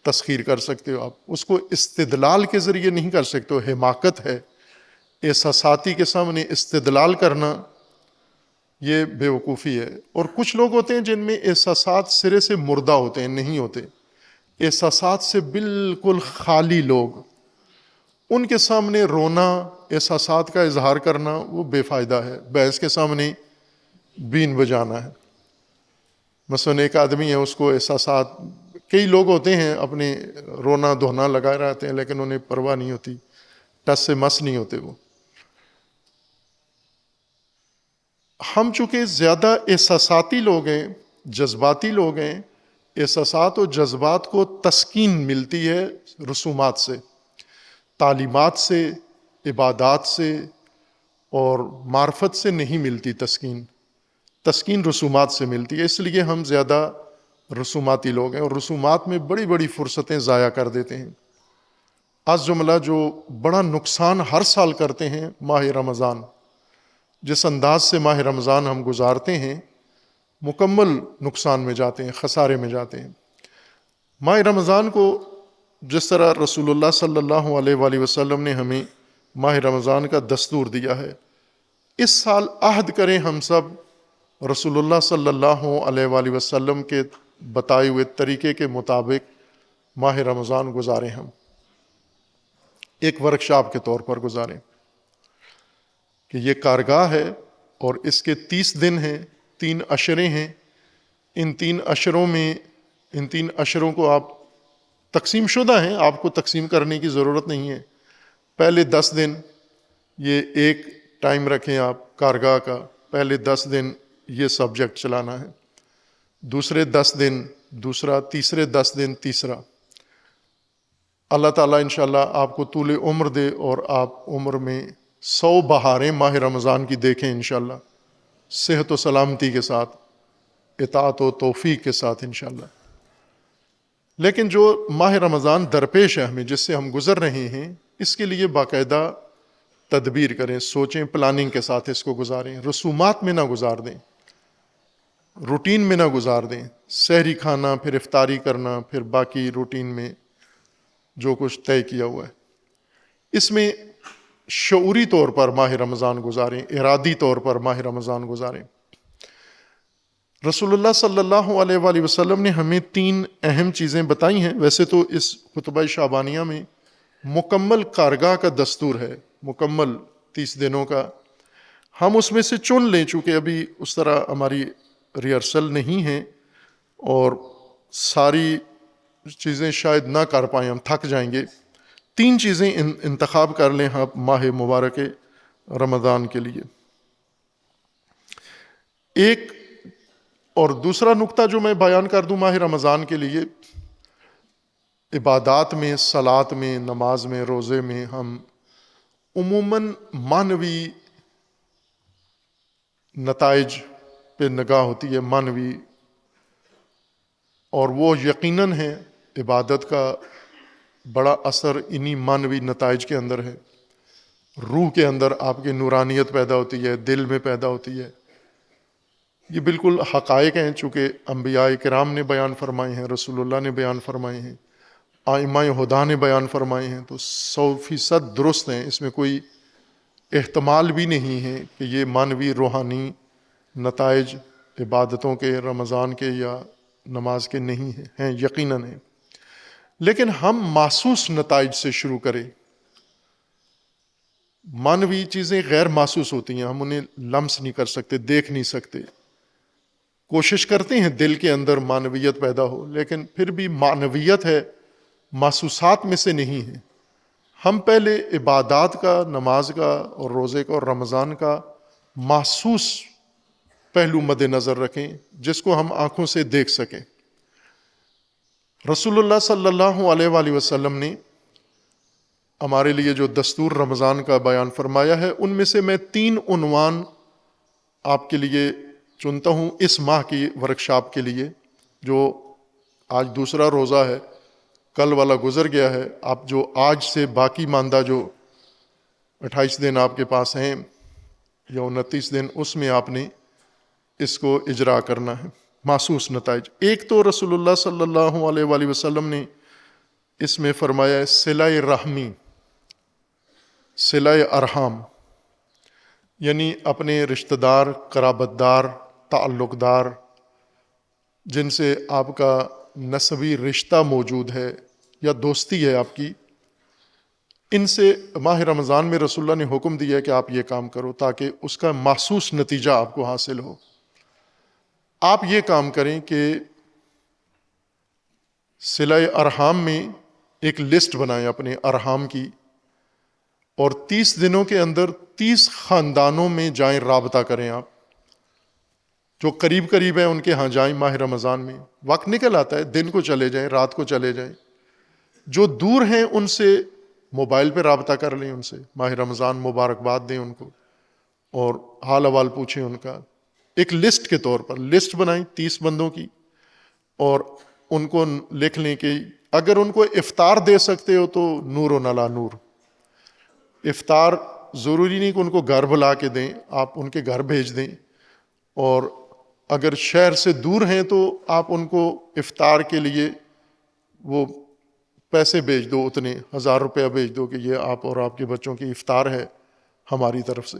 تسخیر کر سکتے ہو آپ، اس کو استدلال کے ذریعے نہیں کر سکتے ہو. حماقت ہے احساساتی کے سامنے استدلال کرنا، یہ بے وقوفی ہے. اور کچھ لوگ ہوتے ہیں جن میں احساسات سرے سے مردہ ہوتے ہیں، نہیں ہوتے، احساسات سے بالکل خالی لوگ، ان کے سامنے رونا، احساسات کا اظہار کرنا وہ بے فائدہ ہے. بحث کے سامنے بین بجانا ہے. مثلاً ایک آدمی ہے، اس کو احساسات، کئی لوگ ہوتے ہیں اپنے رونا دھونا لگائے رہتے ہیں لیکن انہیں پرواہ نہیں ہوتی، ٹس سے مس نہیں ہوتے. وہ ہم چونکہ زیادہ احساساتی لوگ ہیں، جذباتی لوگ ہیں، احساسات و جذبات کو تسکین ملتی ہے رسومات سے، تعلیمات سے، عبادات سے اور معرفت سے نہیں ملتی. تسکین رسومات سے ملتی ہے. اس لیے ہم زیادہ رسوماتی لوگ ہیں اور رسومات میں بڑی بڑی فرصتیں ضائع کر دیتے ہیں. از جملہ جو بڑا نقصان ہر سال کرتے ہیں ماہ رمضان. جس انداز سے ماہ رمضان ہم گزارتے ہیں، مکمل نقصان میں جاتے ہیں، خسارے میں جاتے ہیں. ماہ رمضان کو جس طرح رسول اللہ صلی اللہ علیہ وآلہ وسلم نے ہمیں ماہ رمضان کا دستور دیا ہے، اس سال عہد کریں ہم سب رسول اللہ صلی اللہ علیہ وآلہ وسلم کے بتائے ہوئے طریقے کے مطابق ماہ رمضان گزاریں. ہم ایک ورکشاپ کے طور پر گزاریں کہ یہ کارگاہ ہے اور اس کے 30 دن ہیں، 3 عشرے ہیں. ان 3 عشروں میں، ان 3 عشروں کو آپ تقسیم شدہ ہیں، آپ کو تقسیم کرنے کی ضرورت نہیں ہے۔ پہلے 10 دن یہ ایک ٹائم رکھیں آپ کارگاہ کا، پہلے 10 دن یہ سبجیکٹ چلانا ہے، دوسرے 10 دن دوسرا، تیسرے 10 دن تیسرا۔ اللہ تعالیٰ انشاءاللہ آپ کو طول عمر دے اور آپ عمر میں 100 بہاریں ماہ رمضان کی دیکھیں انشاءاللہ، صحت و سلامتی کے ساتھ، اطاعت و توفیق کے ساتھ انشاءاللہ۔ لیکن جو ماہ رمضان درپیش ہے ہمیں، جس سے ہم گزر رہے ہیں، اس کے لیے باقاعدہ تدبیر کریں، سوچیں، پلاننگ کے ساتھ اس کو گزاریں، رسومات میں نہ گزار دیں، روٹین میں نہ گزار دیں، سحری کھانا پھر افطاری کرنا پھر باقی روٹین میں جو کچھ طے کیا ہوا ہے۔ اس میں شعوری طور پر ماہ رمضان گزاریں، ارادی طور پر ماہ رمضان گزاریں۔ رسول اللہ صلی اللہ علیہ وآلہ وسلم نے ہمیں 3 اہم چیزیں بتائی ہیں۔ ویسے تو اس خطبہ شعبانیہ میں مکمل کارگاہ کا دستور ہے، مکمل 30 دنوں کا، ہم اس میں سے چن لیں، چونکہ ابھی اس طرح ہماری ریہرسل نہیں ہے اور ساری چیزیں شاید نہ کر پائیں، ہم تھک جائیں گے۔ 3 چیزیں انتخاب کر لیں آپ ماہ مبارک رمضان کے لیے۔ ایک اور دوسرا نقطہ جو میں بیان کر دوں ماہ رمضان کے لیے، عبادات میں، صلاۃ میں، نماز میں، روزے میں ہم عموماً معنوی نتائج پہ نگاہ ہوتی ہے، معنوی، اور وہ یقیناً ہے عبادت کا بڑا اثر انہی معنوی نتائج کے اندر ہے۔ روح کے اندر آپ کی نورانیت پیدا ہوتی ہے، دل میں پیدا ہوتی ہے۔ یہ بالکل حقائق ہیں، چونکہ انبیاء کرام نے بیان فرمائے ہیں، رسول اللہ نے بیان فرمائے ہیں، ائمہ ہدیٰ نے بیان فرمائے ہیں، تو 100% درست ہیں۔ اس میں کوئی احتمال بھی نہیں ہے کہ یہ معنوی روحانی نتائج عبادتوں کے، رمضان کے یا نماز کے نہیں ہیں، یقیناً ہیں۔ لیکن ہم محسوس نتائج سے شروع کریں۔ معنوی چیزیں غیر محسوس ہوتی ہیں، ہم انہیں لمس نہیں کر سکتے، دیکھ نہیں سکتے۔ کوشش کرتے ہیں دل کے اندر معنویت پیدا ہو، لیکن پھر بھی معنویت ہے، محسوسات میں سے نہیں ہے۔ ہم پہلے عبادات کا، نماز کا اور روزے کا اور رمضان کا محسوس پہلو مد نظر رکھیں، جس کو ہم آنکھوں سے دیکھ سکیں۔ رسول اللہ صلی اللہ علیہ وآلہ وسلم نے ہمارے لیے جو دستور رمضان کا بیان فرمایا ہے، ان میں سے میں 3 عنوان آپ کے لیے چنتا ہوں اس ماہ کی ورکشاپ کے لیے، جو آج دوسرا روزہ ہے، کل والا گزر گیا ہے۔ آپ جو آج سے باقی ماندہ جو 28 دن آپ کے پاس ہیں یا 29 دن، اس میں آپ نے اس کو اجرا کرنا ہے، محسوس نتائج۔ ایک تو رسول اللہ صلی اللہ علیہ وآلہ وسلم نے اس میں فرمایا ہے صلہ رحمی، صلہ ارحام، یعنی اپنے رشتہ دار، قرابت دار، تعلق دار، جن سے آپ کا نسبی رشتہ موجود ہے یا دوستی ہے آپ کی، ان سے ماہ رمضان میں رسول اللہ نے حکم دیا ہے کہ آپ یہ کام کرو تاکہ اس کا محسوس نتیجہ آپ کو حاصل ہو۔ آپ یہ کام کریں کہ صلہ ارحام میں ایک لسٹ بنائیں اپنے ارحام کی، اور 30 دنوں کے اندر 30 خاندانوں میں جائیں، رابطہ کریں۔ آپ جو قریب قریب ہیں ان کے ہاں جائیں، ماہ رمضان میں وقت نکل آتا ہے، دن کو چلے جائیں، رات کو چلے جائیں۔ جو دور ہیں ان سے موبائل پہ رابطہ کر لیں، ان سے ماہ رمضان مبارکباد دیں ان کو، اور حال احوال پوچھیں ان کا۔ ایک لسٹ کے طور پر لسٹ بنائیں 30 بندوں کی، اور ان کو لکھ لیں کہ اگر ان کو افطار دے سکتے ہو تو نور و نلا نور۔ افطار ضروری نہیں کہ ان کو گھر بلا کے دیں، آپ ان کے گھر بھیج دیں، اور اگر شہر سے دور ہیں تو آپ ان کو افطار کے لیے وہ پیسے بھیج دو، اتنے 1000 روپیہ بھیج دو کہ یہ آپ اور آپ کے بچوں کی افطار ہے ہماری طرف سے۔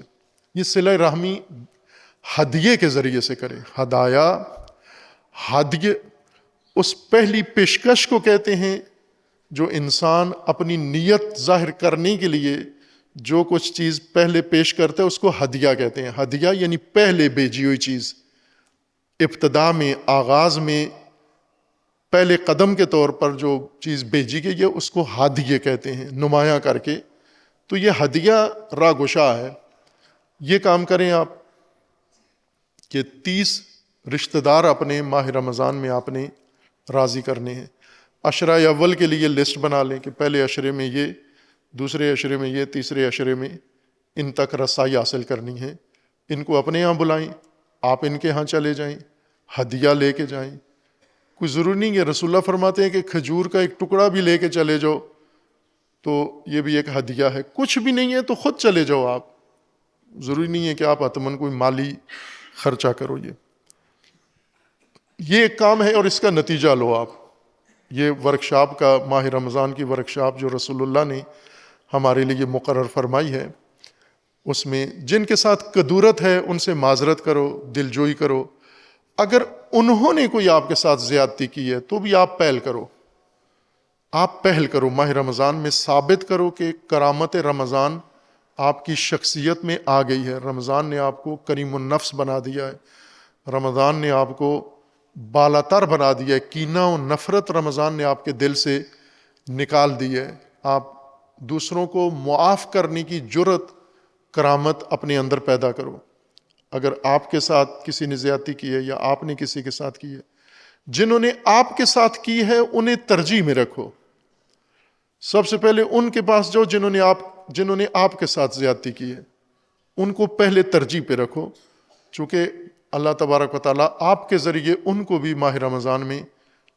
یہ صلہ رحمی ہدیے کے ذریعے سے کریں۔ ہدایہ، ہدیہ اس پہلی پیشکش کو کہتے ہیں جو انسان اپنی نیت ظاہر کرنے کے لیے جو کچھ چیز پہلے پیش کرتا ہے، اس کو ہدیہ کہتے ہیں۔ ہدیہ یعنی پہلے بھیجی ہوئی چیز، ابتدا میں، آغاز میں پہلے قدم کے طور پر جو چیز بھیجی گئی ہے اس کو ہدیہ کہتے ہیں، نمایاں کر کے. تو یہ ہدیہ راہ گشا ہے. یہ کام کریں آپ کہ 30 رشتہ دار اپنے ماہ رمضان میں آپ نے راضی کرنے ہیں. عشرہ اول کے لیے لسٹ بنا لیں کہ پہلے عشرے میں یہ، دوسرے عشرے میں یہ، تیسرے عشرے میں ان تک رسائی حاصل کرنی ہے. ان کو اپنے ہاں بلائیں، آپ ان کے ہاں چلے جائیں، ہدیہ لے کے جائیں. کوئی ضروری نہیں ہے، رسول اللہ فرماتے ہیں کہ کھجور کا ایک ٹکڑا بھی لے کے چلے جاؤ تو یہ بھی ایک ہدیہ ہے. کچھ بھی نہیں ہے تو خود چلے جاؤ آپ، ضروری نہیں ہے کہ آپ حتماً کوئی مالی خرچہ کرو. یہ ایک کام ہے اور اس کا نتیجہ لو آپ. یہ ورکشاپ کا، ماہ رمضان کی ورکشاپ جو رسول اللہ نے ہمارے لیے مقرر فرمائی ہے، اس میں جن کے ساتھ کدورت ہے ان سے معذرت کرو، دلجوئی کرو. اگر انہوں نے کوئی آپ کے ساتھ زیادتی کی ہے تو بھی آپ پہل کرو، آپ پہل کرو. ماہ رمضان میں ثابت کرو کہ کرامت رمضان آپ کی شخصیت میں آ گئی ہے. رمضان نے آپ کو کریم النفس بنا دیا ہے، رمضان نے آپ کو بالاتر بنا دیا ہے. کینہ و نفرت رمضان نے آپ کے دل سے نکال دی ہے. آپ دوسروں کو معاف کرنے کی جرت، کرامت اپنے اندر پیدا کرو. اگر آپ کے ساتھ کسی نے زیادتی کی ہے یا آپ نے کسی کے ساتھ کی ہے، جنہوں نے آپ کے ساتھ کی ہے انہیں ترجیح میں رکھو. سب سے پہلے ان کے پاس جاؤ جنہوں نے آپ کے ساتھ زیادتی کی ہے، ان کو پہلے ترجیح پہ رکھو، چونکہ اللہ تبارک و تعالیٰ آپ کے ذریعے ان کو بھی ماہ رمضان میں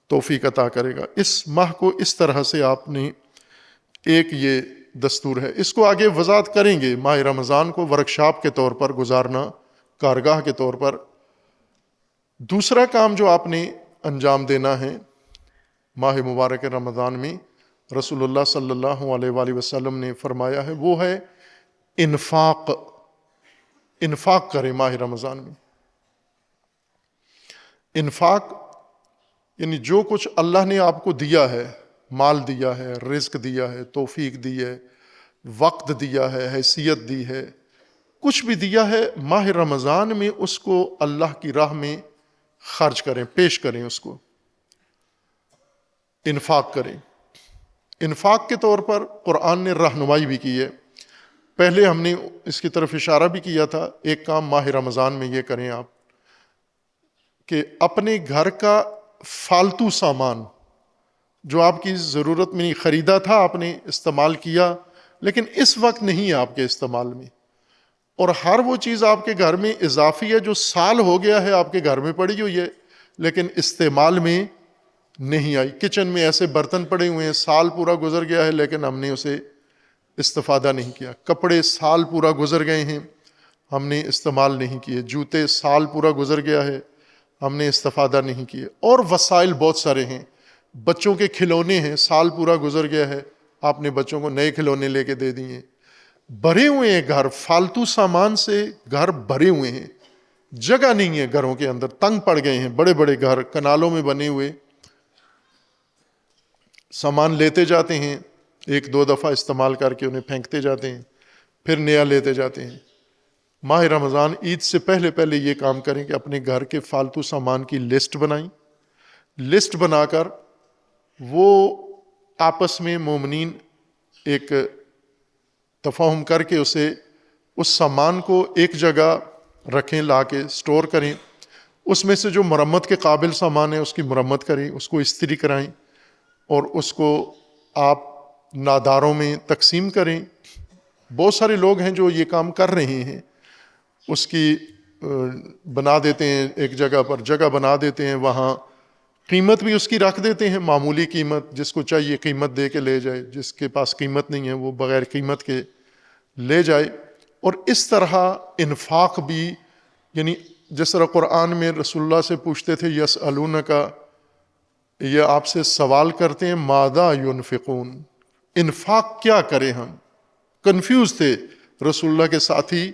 توفیق عطا کرے گا. اس ماہ کو اس طرح سے آپ نے ایک یہ دستور ہے. اس کو آگے وضاحت کریں گے. ماہ رمضان کو ورکشاپ کے طور پر گزارنا، کارگاہ کے طور پر. دوسرا کام جو آپ نے انجام دینا ہے ماہ مبارک رمضان میں، رسول اللہ صلی اللہ علیہ وآلہ وسلم نے فرمایا ہے، وہ ہے انفاق. انفاق کریں ماہ رمضان میں. انفاق یعنی جو کچھ اللہ نے آپ کو دیا ہے، مال دیا ہے، رزق دیا ہے، توفیق دی ہے، وقت دیا ہے، حیثیت دی ہے، کچھ بھی دیا ہے، ماہ رمضان میں اس کو اللہ کی راہ میں خرچ کریں، پیش کریں، اس کو انفاق کریں. انفاق کے طور پر قرآن نے رہنمائی بھی کی ہے. پہلے ہم نے اس کی طرف اشارہ بھی کیا تھا. ایک کام ماہ رمضان میں یہ کریں آپ کہ اپنے گھر کا فالتو سامان جو آپ کی ضرورت میں نہیں، خریدا تھا آپ نے، استعمال کیا، لیکن اس وقت نہیں ہے آپ کے استعمال میں، اور ہر وہ چیز آپ کے گھر میں اضافی ہے جو سال ہو گیا ہے آپ کے گھر میں پڑی ہوئی ہے لیکن استعمال میں نہیں آئی. کچن میں ایسے برتن پڑے ہوئے ہیں، سال پورا گزر گیا ہے لیکن ہم نے اسے استفادہ نہیں کیا. کپڑے سال پورا گزر گئے ہیں، ہم نے استعمال نہیں کیے. جوتے سال پورا گزر گیا ہے، ہم نے استفادہ نہیں کیے. اور وسائل بہت سارے ہیں. بچوں کے کھلونے ہیں، سال پورا گزر گیا ہے، آپ نے بچوں کو نئے کھلونے لے کے دے دیے. بھرے ہوئے ہیں گھر، فالتو سامان سے گھر بھرے ہوئے ہیں، جگہ نہیں ہے گھروں کے اندر، تنگ پڑ گئے ہیں. بڑے بڑے گھر کنالوں میں بنے ہوئے، سامان لیتے جاتے ہیں، ایک دو دفعہ استعمال کر کے انہیں پھینکتے جاتے ہیں، پھر نیا لیتے جاتے ہیں. ماہ رمضان عید سے پہلے پہلے یہ کام کریں کہ اپنے گھر کے فالتو سامان کی لسٹ بنائیں. لسٹ بنا کر وہ آپس میں مومنین ایک تفاہم کر کے اس سامان کو ایک جگہ رکھیں، لا کے سٹور کریں. اس میں سے جو مرمت کے قابل سامان ہے اس کی مرمت کریں، اس کو استری کرائیں اور اس کو آپ ناداروں میں تقسیم کریں. بہت سارے لوگ ہیں جو یہ کام کر رہے ہیں، اس کی بنا دیتے ہیں، ایک جگہ پر جگہ بنا دیتے ہیں، وہاں قیمت بھی اس کی رکھ دیتے ہیں، معمولی قیمت، جس کو چاہیے قیمت دے کے لے جائے، جس کے پاس قیمت نہیں ہے وہ بغیر قیمت کے لے جائے. اور اس طرح انفاق بھی، یعنی جس طرح قرآن میں رسول اللہ سے پوچھتے تھے یسألونک، یہ آپ سے سوال کرتے ہیں ماذا ينفقون، انفاق کیا کریں. ہم کنفیوز تھے رسول اللہ کے ساتھی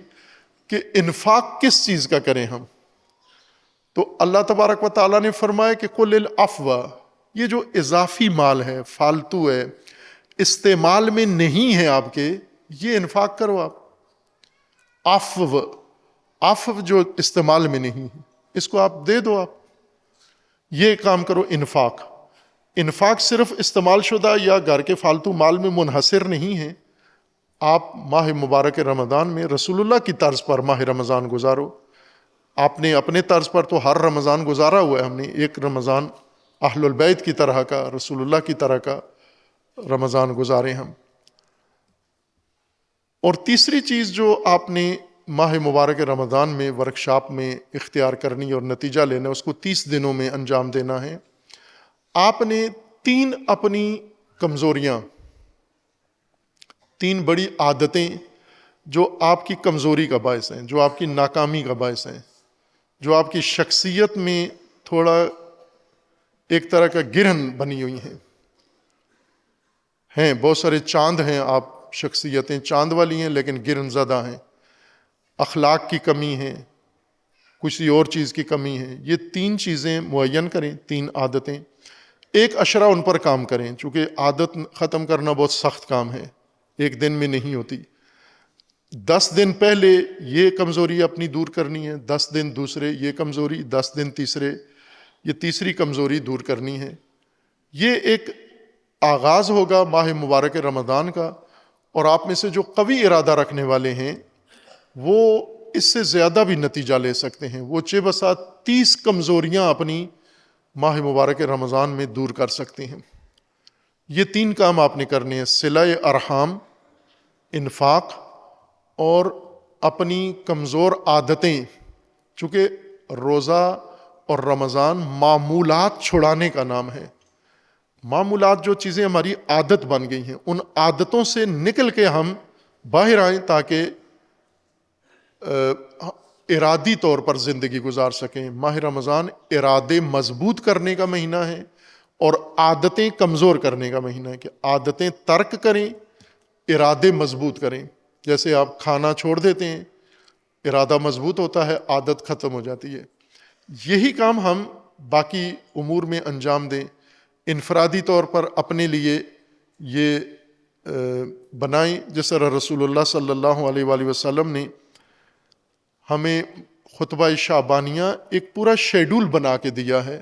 کہ انفاق کس چیز کا کریں ہم. تو اللہ تبارک و تعالیٰ نے فرمایا کہ قل العفو، یہ جو اضافی مال ہے، فالتو ہے، استعمال میں نہیں ہے آپ کے، یہ انفاق کرو. آپ عفو جو استعمال میں نہیں ہے اس کو آپ دے دو. آپ یہ کام کرو، انفاق. انفاق صرف استعمال شدہ یا گھر کے فالتو مال میں منحصر نہیں ہے. آپ ماہ مبارک رمضان میں رسول اللہ کی طرز پر ماہ رمضان گزارو. آپ نے اپنے طرز پر تو ہر رمضان گزارا ہوا ہے، ہم نے ایک رمضان اہل البیت کی طرح کا، رسول اللہ کی طرح کا رمضان گزارے ہم. اور تیسری چیز جو آپ نے ماہ مبارک رمضان میں ورکشاپ میں اختیار کرنی اور نتیجہ لینا، اس کو 30 دنوں میں انجام دینا ہے. آپ نے 3 اپنی کمزوریاں، 3 بڑی عادتیں جو آپ کی کمزوری کا باعث ہیں، جو آپ کی ناکامی کا باعث ہیں، جو آپ کی شخصیت میں تھوڑا ایک طرح کا گرہن بنی ہوئی ہیں. بہت سارے چاند ہیں، آپ شخصیتیں چاند والی ہیں لیکن گرہن زدہ ہیں. اخلاق کی کمی ہے، کسی اور چیز کی کمی ہے. یہ 3 چیزیں معین کریں، 3 عادتیں. ایک اشرہ ان پر کام کریں، چونکہ عادت ختم کرنا بہت سخت کام ہے، ایک دن میں نہیں ہوتی. 10 دن پہلے یہ کمزوری اپنی دور کرنی ہے، 10 دن دوسرے یہ کمزوری، 10 دن تیسرے یہ تیسری کمزوری دور کرنی ہے. یہ ایک آغاز ہوگا ماہ مبارک رمضان کا. اور آپ میں سے جو قوی ارادہ رکھنے والے ہیں وہ اس سے زیادہ بھی نتیجہ لے سکتے ہیں. وہ چہ بسا 30 کمزوریاں اپنی ماہ مبارک رمضان میں دور کر سکتے ہیں. یہ 3 کام آپ نے کرنے ہیں: صلہ ارحام، انفاق اور اپنی کمزور عادتیں. چونکہ روزہ اور رمضان معمولات چھڑانے کا نام ہے. معمولات جو چیزیں ہماری عادت بن گئی ہیں، ان عادتوں سے نکل کے ہم باہر آئیں تاکہ ارادی طور پر زندگی گزار سکیں. ماہ رمضان ارادے مضبوط کرنے کا مہینہ ہے اور عادتیں کمزور کرنے کا مہینہ ہے، کہ عادتیں ترک کریں، ارادے مضبوط کریں. جیسے آپ کھانا چھوڑ دیتے ہیں، ارادہ مضبوط ہوتا ہے، عادت ختم ہو جاتی ہے. یہی کام ہم باقی امور میں انجام دیں. انفرادی طور پر اپنے لیے یہ بنائیں، جس طرح رسول اللہ صلی اللہ علیہ وآلہ وسلم نے ہمیں خطبہ شعبانیہ ایک پورا شیڈول بنا کے دیا ہے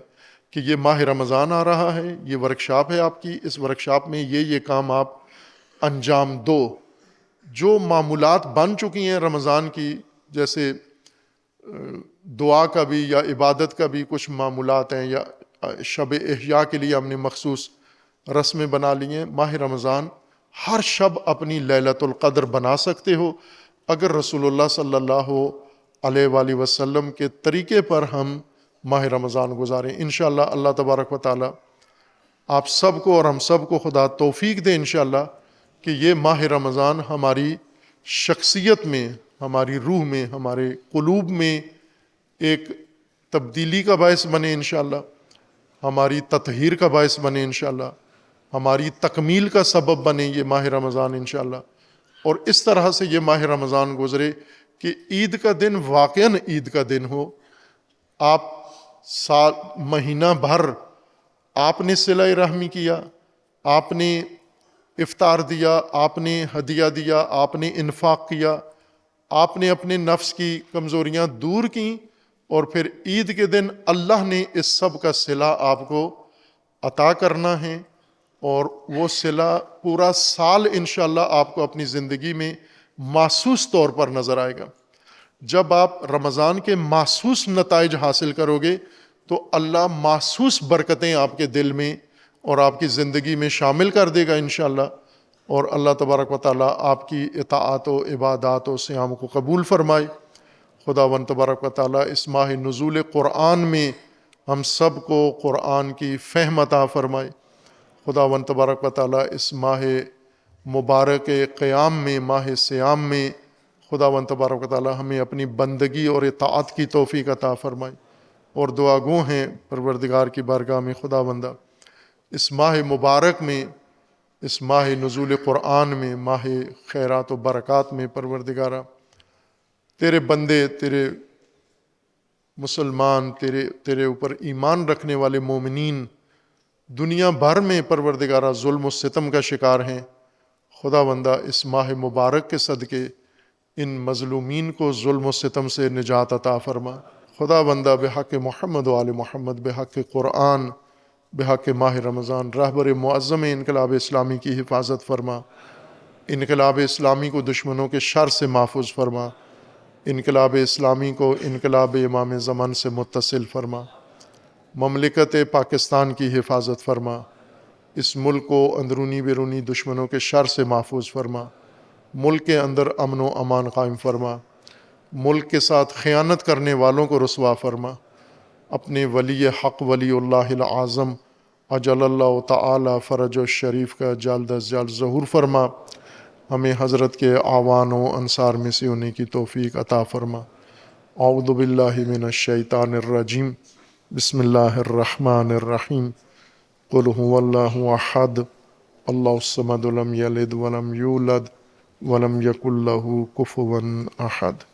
کہ یہ ماہ رمضان آ رہا ہے، یہ ورکشاپ ہے آپ کی، اس ورکشاپ میں یہ کام آپ انجام دو. جو معمولات بن چکی ہیں رمضان کی، جیسے دعا کا بھی یا عبادت کا بھی کچھ معمولات ہیں، یا شب احیاء کے لیے ہم نے مخصوص رسمیں بنا لی ہیں. ماہ رمضان ہر شب اپنی لیلۃ القدر بنا سکتے ہو اگر رسول اللہ صلی اللہ علیہ وآلہ وسلم کے طریقے پر ہم ماہ رمضان گزاریں. انشاءاللہ اللہ تبارک و تعالی آپ سب کو اور ہم سب کو خدا توفیق دے انشاءاللہ کہ یہ ماہ رمضان ہماری شخصیت میں، ہماری روح میں، ہمارے قلوب میں ایک تبدیلی کا باعث بنے انشاءاللہ، ہماری تطہیر کا باعث بنے انشاءاللہ، ہماری تکمیل کا سبب بنے یہ ماہ رمضان انشاءاللہ. اور اس طرح سے یہ ماہ رمضان گزرے کہ عید کا دن واقعاً عید کا دن ہو. آپ سال مہینہ بھر آپ نے صلہ رحمی کیا، آپ نے افطار دیا، آپ نے ہدیہ دیا، آپ نے انفاق کیا، آپ نے اپنے نفس کی کمزوریاں دور کیں، اور پھر عید کے دن اللہ نے اس سب کا صلہ آپ کو عطا کرنا ہے. اور وہ صلہ پورا سال انشاءاللہ آپ کو اپنی زندگی میں محسوس طور پر نظر آئے گا. جب آپ رمضان کے محسوس نتائج حاصل کرو گے تو اللہ محسوس برکتیں آپ کے دل میں اور آپ کی زندگی میں شامل کر دے گا انشاءاللہ. اور اللہ تبارک و تعالیٰ آپ کی اطاعت و عبادات و صیام کو قبول فرمائے. خداوند تبارک و تعالیٰ اس ماہ نزول قرآن میں ہم سب کو قرآن کی فہم عطا فرمائے. خداوند تبارک و تعالیٰ اس ماہ مبارک قیام میں، ماہ صیام میں خداوند تبارک و تعالیٰ ہمیں اپنی بندگی اور اطاعت کی توفیق عطا فرمائے. اور دعا گو ہیں پروردگار کی بارگاہ میں خداوندہ اس ماہ مبارک میں، اس ماہ نزول قرآن میں، ماہ خیرات و برکات میں پروردگارہ تیرے بندے، تیرے مسلمان، تیرے اوپر ایمان رکھنے والے مومنین دنیا بھر میں پروردگارہ ظلم و ستم کا شکار ہیں. خداوندہ اس ماہ مبارک کے صدقے ان مظلومین کو ظلم و ستم سے نجات عطا فرما. خداوندہ بحق محمد و آل محمد، بحق قرآن بحق ماہ رمضان رہبر معظم انقلاب اسلامی کی حفاظت فرما، انقلاب اسلامی کو دشمنوں کے شر سے محفوظ فرما، انقلاب اسلامی کو انقلاب امام زمان سے متصل فرما، مملکت پاکستان کی حفاظت فرما، اس ملک کو اندرونی بیرونی دشمنوں کے شر سے محفوظ فرما، ملک کے اندر امن و امان قائم فرما، ملک کے ساتھ خیانت کرنے والوں کو رسوا فرما، اپنے ولی حق ولی اللہ العظم اجل اللہ تعالی فرج الشریف کا جلد از جلد ظہور فرما، ہمیں حضرت کے اعوان و انصار میں سے ہونے کی توفیق عطا فرما۔ اعوذ باللہ من الشیطان الرجیم، بسم اللہ الرحمن الرحیم، قل هو اللہ احد اللہ الصمد لم یلد ولم یولد ولم یکن لہ کفوا احد۔